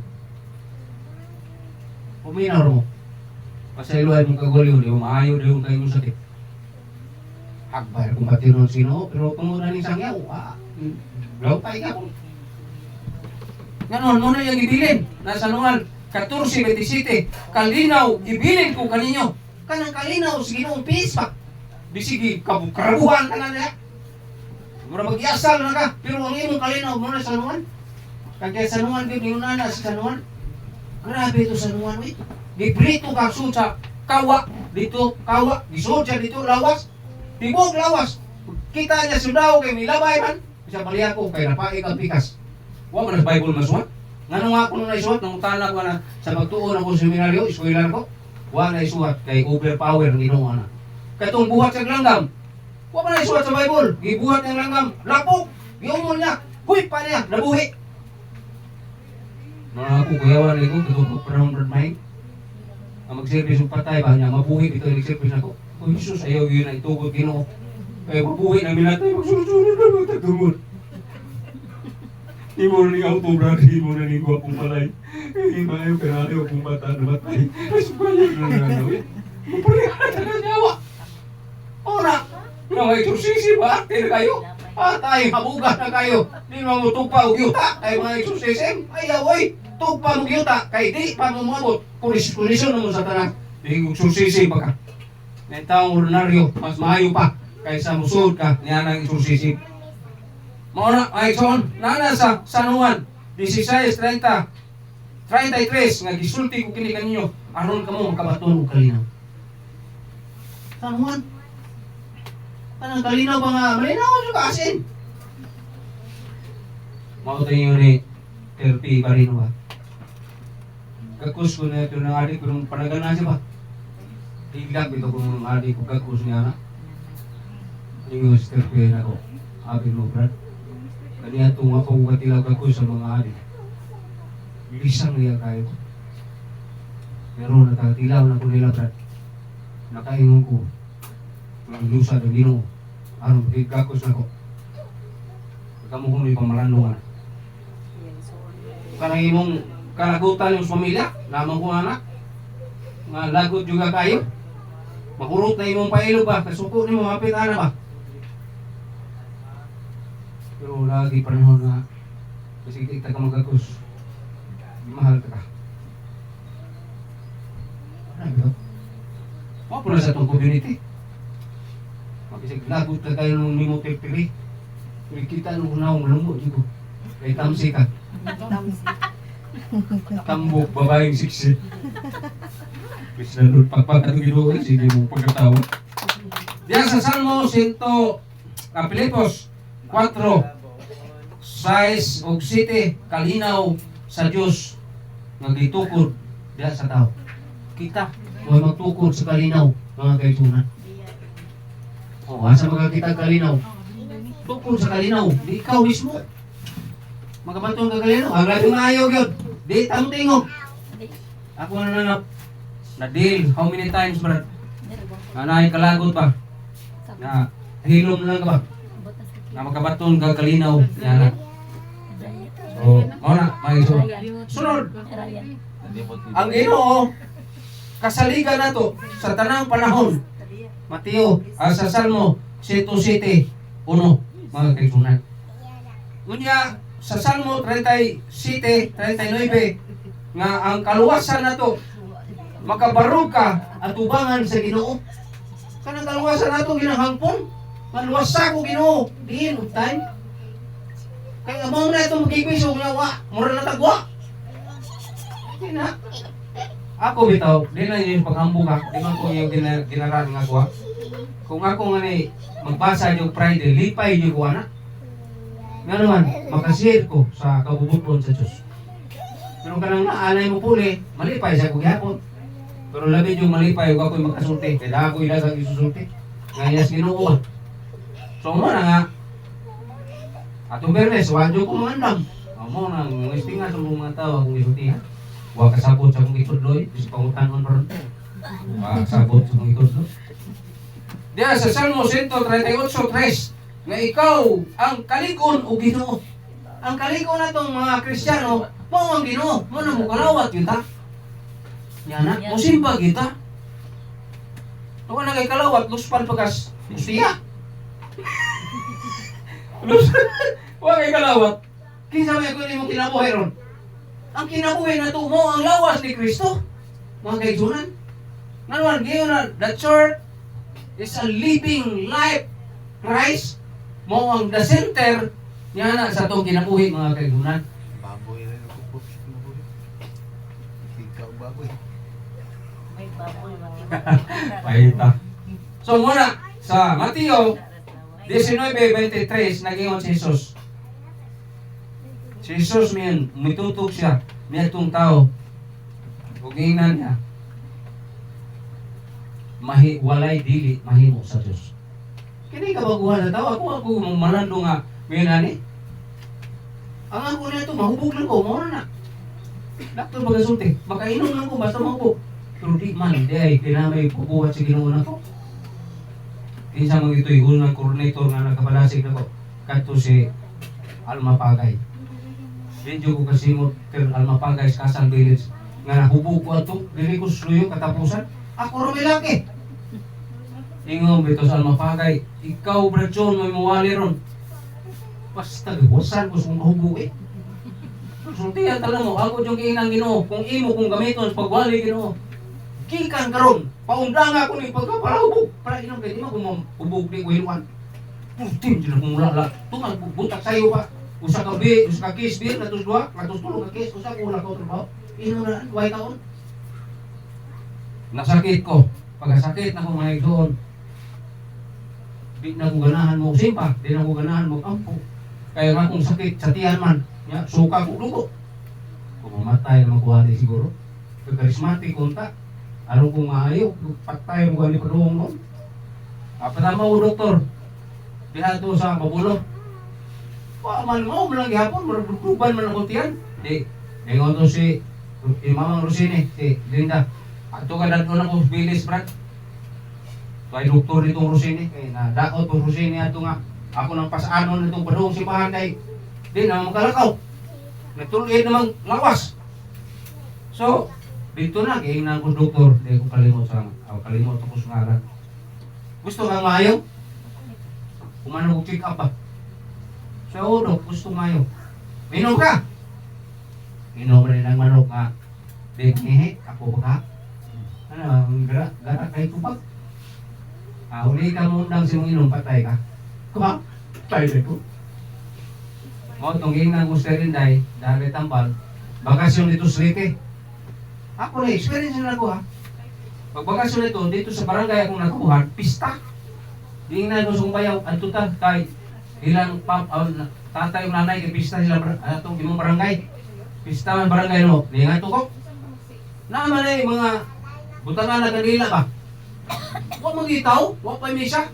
Puminaw mo. Pasaylo ay mong kaugalingon, yung maayo, yung kayo sakit. Akbar kung patiron sino, pero kung muna ni sangyaw, laupay ka po. Ganon, muna yung ibilin. Nasa nuhan, 14:27, kalinaw, ibilin ko kaninyo. Kanang kalinaw, sige noong pispak. Bisigi, karabuhan ka na niya. Mura mag-iasal na ka, pero ang imong kalinaw muna sa nuhan. Kaya sa nuhan, yung nana sa nuhan. Grabe ito sa nuhan, wait. Gibrito ka sa kawa, dito, kawa, gisodya dito, lawas. Tibog, lawas. Kita niya sudaw kay may labay man. Isa balihan ko, kay napaik ang pikas. Huwag mo na sa Bible masuhat. Nga nung ako nung naisuhat, nung tanak ko na sa pagtuon ako sa seminaryo, eskwelahan ko, huwag na isuhat, kay overpower ng Ginoo na. Katong buhat sa langgam, huwag mo na isuhat sa Bible. Gibuhat ng langgam, lapok, giumon niya, huy pa niya, nabuhi. Mga ako, kuyawan ko, katong panahon rin may, ang mag-service yung patay ba niya, mabuhi ito yung nag-service na ko. Oh, Jesus, ayaw yun na itugod Ginoo. Kaya mabuhi na minatay, magsunod-sunod na magtagumon. Di mo na ni autograph, di mo na ni ko akong palay. Hindi ba ayaw kanali akong bata na matay. Ay, subayag na nanawin. Maparehan na nanyawa. O na, mga eksorsisi ba? Ate na kayo. Patay, habuga na kayo. Di mo mo tugpa o gyuta. Ay mga eksorsisim. Ayaw ay, tugpa mo gyuta. Kay di pa mo mabot. Kulisyon mo sa tanan. Di eksorsisi ba ka? May taong ordinaryo, mas maayo pa. Kaysa musod ka, niya ng eksorsisi. Mauna, ay son, nana sa San Juan, 16:33, nga gisulti ko kini kaninyo, aron kamo makabaton og kalinaw. San Juan. Kanang kalinaw ba nga, malinaw yung kaasin. Mauto yun ni Terpi Barino ba? Kakus ko na ito ng adik ko nung panagal na siya ba? Higlag ito ko nung adik ko kakus niya na. Yung si Terpi na ko, abin mo brad. Kanya itong mapagkatilaw kakus sa mga adik. Lisang niya kayo. Pero nakatilaw na ko nila brad. Nakaingon ko. Lusa ng Ginoo. Anong higakos na ko. Kamu kung may pamalandungan. Kanang imong kalagutan yung pamilya, lamang kong anak. Nga lagot juga kayo. Makurot na imong pailo ba? Kasuko ni mo, mapit ana ba? Pero lagi panahon na kasi kita ka magagos. Mahal ka. Ano ba? Mga pula sa itong community. Magisig lagot ka kayo nung nimo pipili. Kung kita nung unahong lumbo, dito. Kay tamsi ka. Tambok, babaeng siksi. Kasi nandun pagpagkatong Ginoo, sige mo pagkatawa. Diyan sa Salmo 100, Pilipos 4, 6 o 7, kalinaw sa Diyos nga gitukod diyan sa tao. Kita, huwag magtukod sa kalinaw, mga kaitunan. O, asa magkakita kalinaw? Tukod sa kalinaw, di ikaw mismo. Magkabantong ka kalinaw, ang labi maayaw yun. Di tamtingog. Ako na deal, how many times brad? Nanay kalagot pa. Na hilom na lang ka ba? Na magkabaton ka kalinaw. Yan na. So, mauna, magisunod. Sunod. Ang Ginoo, kasaligan na to sa tanang panahon. Mateo, sa Salmo 107, 1, mga kaisunan. Ngunya, sa Salmo 37, 39, nga ang kaluwasan na to, makabarog ka at tubangan sa Ginoo. Kanang kaluwasan na to, ginahangpon. Maluwasa ko Ginoo, diin of time. Kaya mo na itong magkikwiso, mura na tagwa. Hindi na. Ako bitaw, di na yung paghambog ka, di man ko yung ginaran nga ko. Kung ako nga ni magbasa yung Friday, lipay yung ko na. Nga naman, makasir ko sa kabubuton sa Diyos. Pero kanang naalay mo puli, malipay sa kugyapon. Pero labi yung malipay, huwag ako'y magkasulti. Kaya ako ilasag isusulti. Ngayon sa Ginoo. So mo na nga, atong Bernes, wadyo ko mga andam. Mo na, ngistinga sa mga tao akong isulti ha. Huwag kasabot sa kong itudloy, kasi pangutanon pa rin. Huwag kasabot sa kong itudloy. Diyan sa Salmo 138:3, nga ikaw ang kalikon o Ginoo. Ang kalikon na itong mga Kristiyano, mo ang Ginoo, mo na mo kalawat kita. Yan na, mo simba kita. Huwag na kay kalawat, luspan pagkas, ustiya. Huwag kay kalawat, kinsa may ako mo kinabuhay ron. Ang kinabuhi na ito mo ang lawas ni Kristo. Mga kaigsunan. Nanuan, ngayon na, the church is a living life. Christ, mo ang the center niya na sa itong kinabuhi, mga kaigsunan. Baboy rin ako po. Ikaw baboy. Paita. So muna, sa Mateo 19:23, nag-iwan si Jesus. Si Jesus miyan, mitutok siya, miya itong tao. Hugingan niya. Walay dili, mahimo sa Diyos. Kini kabaguhan na tao, ako manando nga, miyan nani. Ang ako na ito, mahubog lang ko, mauna na. Doktor magasulti, makainom lang ko, basta mahubog. Pero di man, di ay, kinamay pupuhat sa Ginoo na ko. Kinsa mang ito'y unang coordinator nga nakabalasig na ko. Kato si Alma Pagay. Medyo ko kasi mo Almapagay sa Kasal Village nga nahubog ko ato, dili ko sluyo katapusan. Ako ro milaki. Ingon bito sa Almapagay, ikaw Brad John may muwali ron. Basta giwasan ko sa mahubog eh. Sultihan tala mo, ako yung kiinang Ginoo, kung imo kung gamiton sa pagwali Ginoo. Kikan karon, paundang ako ni pagkapalahubog. Para inom kay di mo kung mahubog ni Kuhiluan. Putin, dila kong mulala. Tungal, butak sa'yo pa. Usa ka case bir, natus dua, natus tulong ka case, usa ko wala ko trabaho. Ino na, way taon. Nasakit ko. Pagkasakit na ko mga igsoon, di na ko ganahan mo simpa, di na ko ganahan mo ampo. Kaya nga kung sakit sa tiyan man, ya, suka ko dugo. Kung mamatay na makuha ni siguro. Karismatik kunta. Ano kung maayo, patay mo gani paduong noon. Patama ko doktor. Diha to sa mabulo. Man mo lang gihapon, maragduban man ako tiyan. Di, ngayon to si Mamang Rosine, si Linda. Ato ka na doon ako bilis, Brad. Kay doktor itong Rosine, kay nadaot itong Rosine ato nga. Ako nang pasanon itong padung simbahan kay di na makalakaw. Natuloy namang lawas. So, dito na, kaya nang kong doktor, di ko kalimot ako sa ngalan. Gusto kang maayo? Kumano ko check up ba? So, dok, gusto maayo. Minom ka! Minom rin ang manok nga. Di, ako ba ka? Ano, gara kay tubag. Uli ka mundang si mong inom, patay ka. Kuma? Patay na ko. Mo, tungging na gusto rin dahil tambal. Bakasyon dito sa Leyte. Ako na, experience na ako ha. Pag bakasyon dito sa barangay akong nakuha, pista. Di na gusto kong bayaw, antuta, kahit ilang tatay o nanay, kay pista sila itong imong barangay. Pista man barangay no, di nga ito ko. Naman eh, mga butangan na kanila ba? Huwag mag-itaw, huwag pa misa.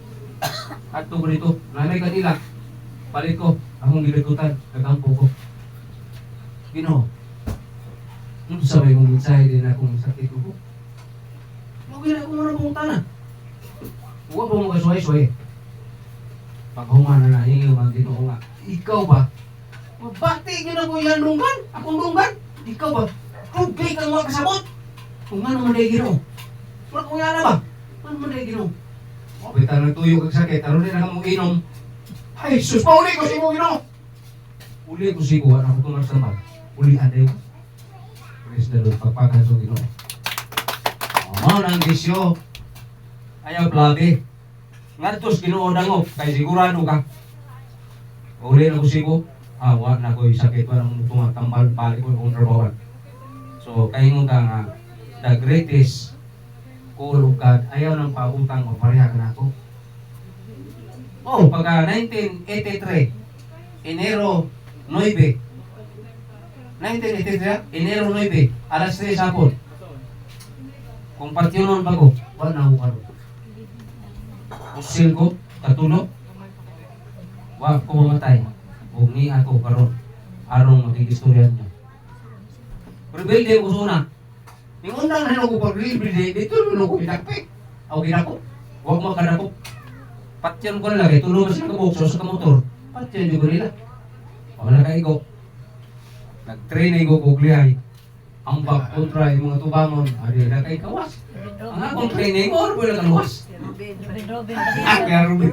At ito ko dito, nanay kanila. Palit ko, akong gilagutan, nagampo ko. Ginoo. Ano sabay mong mensahe din akong sakit ko? Huwag na ako muna pumunta na. Huwag mo kasuhay-suhay. Paghuman na nahingi mga Ginoo nga. Ikaw ba? Mabati yun ako yan runggan. Akong runggan. Ikaw ba? Rugay kang mga kasabot. Kung nga naman dahil Ginoo. Wala kong yana ba? Ano naman dahil Ginoo? Pagkita nagtuyo kag sakit. Aron din na mong inom. Ay, sus! Pauli ko si mo Ginoo! Uli ko si Kuha. Ako tumarsambal. Ulihan dayo. Praise the Lord. Pagpakan sa Ginoo. Ano nang bisyo? Ayaw plabe. Ngadtos Ginoo dangop. Kay sigurado ka. Uli na ko si ko. Wala na ko yung sakit. Wala akong tungang tambal. Balik ko yung trabawan. So, kayo mo ka nga. The greatest call of God. Ayaw ng pautang o pareha ka na ako. Pagka 1983, Enero 9. 1983, Enero 9, alas 3 hapon. Kung partyonon bago, wala na ako karoon. Usil ko, katulog. Wag ko mamatay. Huwag ni ako karoon. Arong mag-istoryan niya. Rebelde ko suna. Yung undang na ako pag-rebelde, dito rin ako pinakpik. Ako ginako. Huwag makadako. Patyan ko na lagi, tulungan sila kabukso sa kamotor. Patyan yung nila. Wala ka iko. Nag-train ko kuglihay. Ang back kontra yung mga tubangon. Adi na kay kawas. Ang akong training ko, ano wala kaluwas? Kaya Ruben.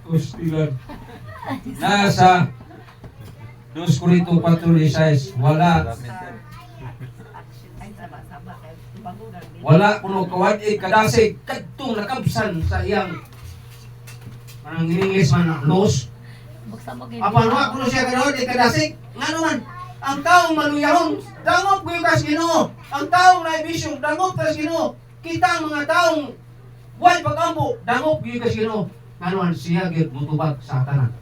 Kustilan. Nasa 2 Corinto 4:16. Wala kuno kawad kadasig kadtong nakabsan sa iyang anong English man los. Apan wa kuno siya kadawad kadasig ngano man ang taong maluyahon dangop gyud kas Ginoo. Ang taong nay bisyo dangop kas Ginoo. Kita ang mga taong way pagampo dangop gyud kas Ginoo. Ngano man siya gyud mutubag sa tanan.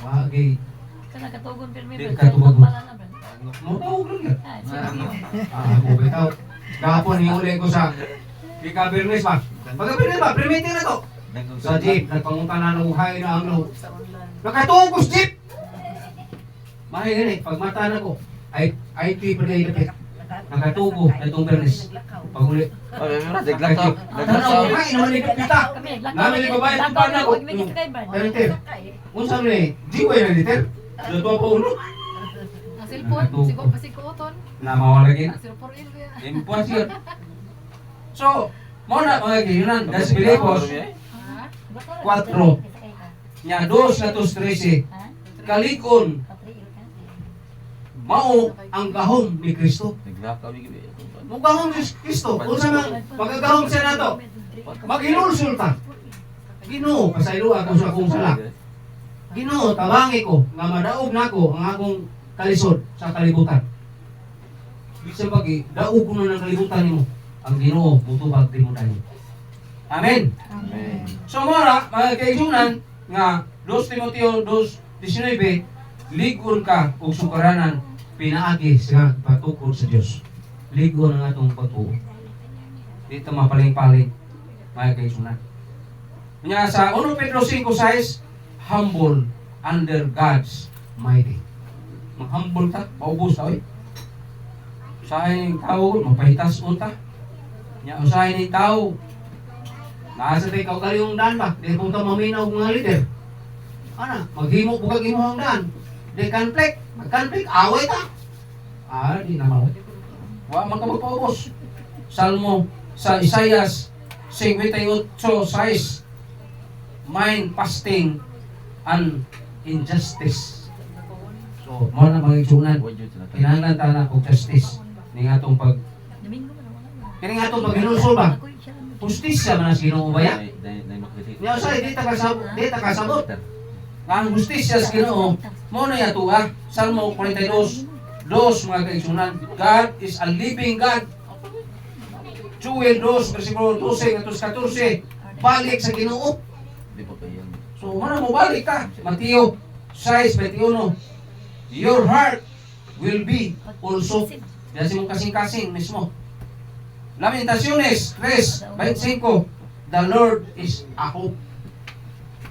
Wa gyud Kana katugon pirmi Di katugon. Mutawag lang yan. Ako bitaw. Gapon hiuli ko sa Pika-Bernes ba? Pagka-Bernes ba? Primitin na to. Sa jeep, nagpangunta na nabuhay na ang loob. Nakatungkos jeep! Mahay gani, pag mata na ko, IT pa rin dapit. Nakatugo na itong Bernes. Pag-uli. Naglato. Tanaw, mahay naman yung kapita. Namin yung babae, tupan na ko. Pero Ter, kung saan na jiway na ni Ter. Dito pa ulo. Ang cellphone, siguro pa si Kuton. Namawalagin. Ang cellphone yun kaya. Impuan siya. So, muna mga kaibigan, das Pilipos, 4, nya 2 na tos 13, kalikon, mao ang gahom ni Kristo. Mo gahom ni Kristo, kung sa magagahom siya na to, maghilulsul ta. Ginoo, pasaylo ako sa akong sala. Ginoo, tabangi ko, nga madaog na ko ang akong kalisod sa kalibutan. Bisa bagi, daog ko na ng kalibutan nimo. Ang Ginoo, mutubag di mo tayo. Amen. Amen. So mara, mga kaigsunan, nga 2 Timoteo 2:19, ligon ka og sukaranan pinaagi sa patukod sa Dios. Ligon ang atong pagtuo. Dito mapaling-paling, mga kaigsunan. Nya sa 1 Pedro 5:6, humble under God's mighty. Mag-humble ta, maubos ta oy. Usahay ng tao, mapahitas unta. Nya usahay ng tao, nasa tayo ikaw kalyong daan ba? Di kung ito maminaw mga leader. Ano? Maghimo bukag imo ang daan. Di conflict. Mag-conflict, away ta. Di na maway. Wa man ka magpaubos. Salmo sa Isaias 58:6, mind fasting and injustice. So, mo na mga igsunan. Kinahanglan ta na og justice. Ning atong pag Kini nga itong paghinulsol ba? Justisya man ang Ginoo ba ya? Nya usay di ta kasabot. Nga ang justisya sa Ginoo mo na yato Salmo 42:2 mga kaigsunan. God is a living God. Joel 2:12-14, balik sa Ginoo. So mana mo balik ka? Mateo 6:21. Your heart will be also. Kasi mong kasing-kasing mismo. Lamentaciones 3:25, the Lord is a hope.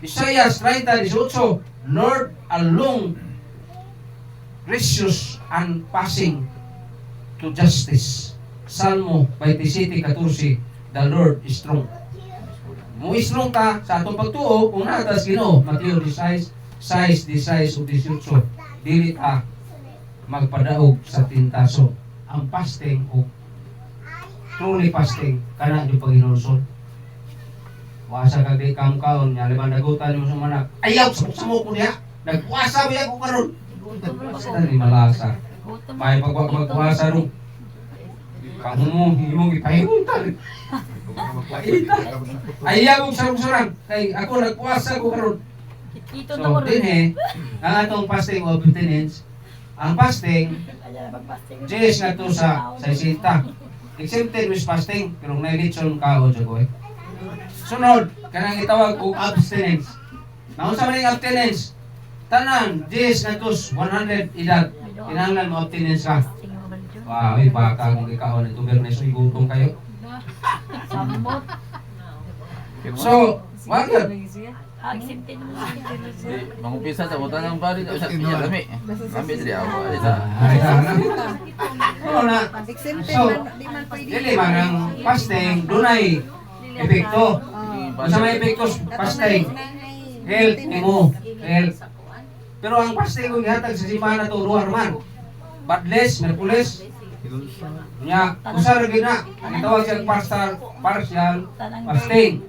Isaiah 30:18, Lord alone, gracious and passing to justice. Salmo 27:14, the Lord is strong. Mo strong ka sa atong pagtuo kung natas Ginoo. Mateo 6:16-18, dili ta magpadaog sa tintaso. Ang fasting o truly fasting kana di paghinulsol. Wasa kag di kaon nya liman dagutan mo sa manak. Ayaw sa mo ko diha. Nagpuasa biya ko karon. Basta ni malasa. May magpuasa ro. Kamu imong ipahimutan. Ayaw sa sarang kay ako nagpuasa ko karon. So dinhe ang atong fasting of abstinence. Ang fasting Jess nga to sa isita. Exempted with fasting, pero na-lechon ka o dyan ko eh. Sunod, kanang itawag og abstinence. Naunsa man yung abstinence? Tanan, Jess nga to 100 edad. Kinahanglan mo abstinence ka. Wow, baka kung ikaw ng tubernes, so igutong kayo. So, wag yun. Mangumpisa sa utang ng pari sa niya lami. Lami diri ako. Ano na? So, dili man ang fasting, dunay epekto. Sa may epekto fasting, health imo, health. Pero ang fasting kung ihatag sa simana to luar man. Badless, Merkules, nya usar gina. Ang tawag siyang partial fasting.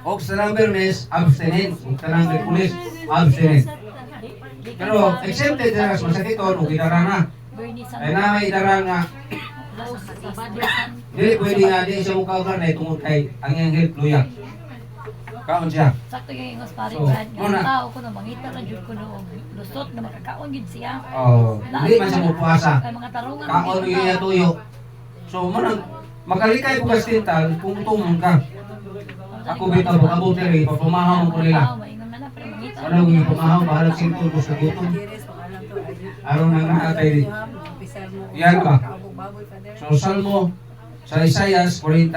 O sa Bernes, abstinence. O sa Merkules, abstinence. Pero exempted na sa masakit o idara na. Ay na may idara nga. Dili pwede nga di siya mukha ugar na itungod kay ang iyang health luya. Kaon siya. Sakto yung ingos pare So, brad. muna. Yung tao ko na mangita na jud ko no lusot na makakaon gid siya. Oh, hindi man siya mupuasa. Kay mga tarungan. Kaon yun niya tuyo. So, manang makalikay ko kastintal kung tumon ka. Ako bitaw pag-abot nila, papumahaw ko nila. Maingon na pero mangita. Ano yung pumahaw, bahalag sintol ko sa gutom. Araw nang nakatay din. Yan ba? So, Salmo sa Isaiah 40,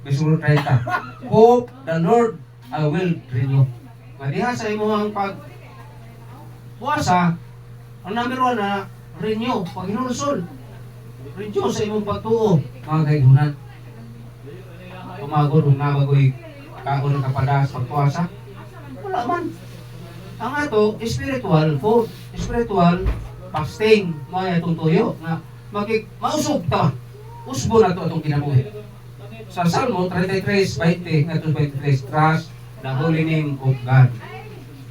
Versículo 30. Hope the Lord I will renew. Madiha sa imo ang puasa, ang number 1 na renew, paghinulsol. Renew sa imong pagtuo, mga kaigunan. Tumagod kung nabagoy kaon ng kapadas pagpuasa. Wala man. Ang ato, spiritual food, spiritual fasting, mga itong tuyo, na mausog ta. Usbo na ito itong kinabuhi. Sa Salmo 33:20, nga 23, trust the holy name of God.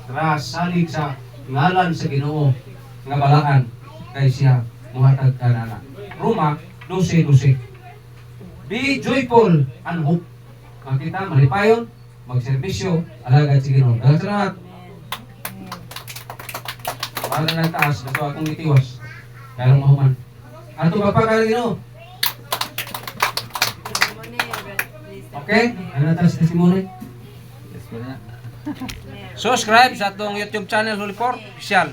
Trust, salig sa ngalan sa Ginoo, nga balaan, kay siya muhatag ka na. Roma 12:12. Be joyful and hope. Makita, malipayon, magserbisyo, alagad si Ginoo. Daghang salamat. Wala nang taas, nato akong itiwas. Kaya mahuman. Ato ba pa ka Ginoo? Okay? Ano na testimony? Yes, po na. Subscribe sa atong YouTube channel Holy Port official.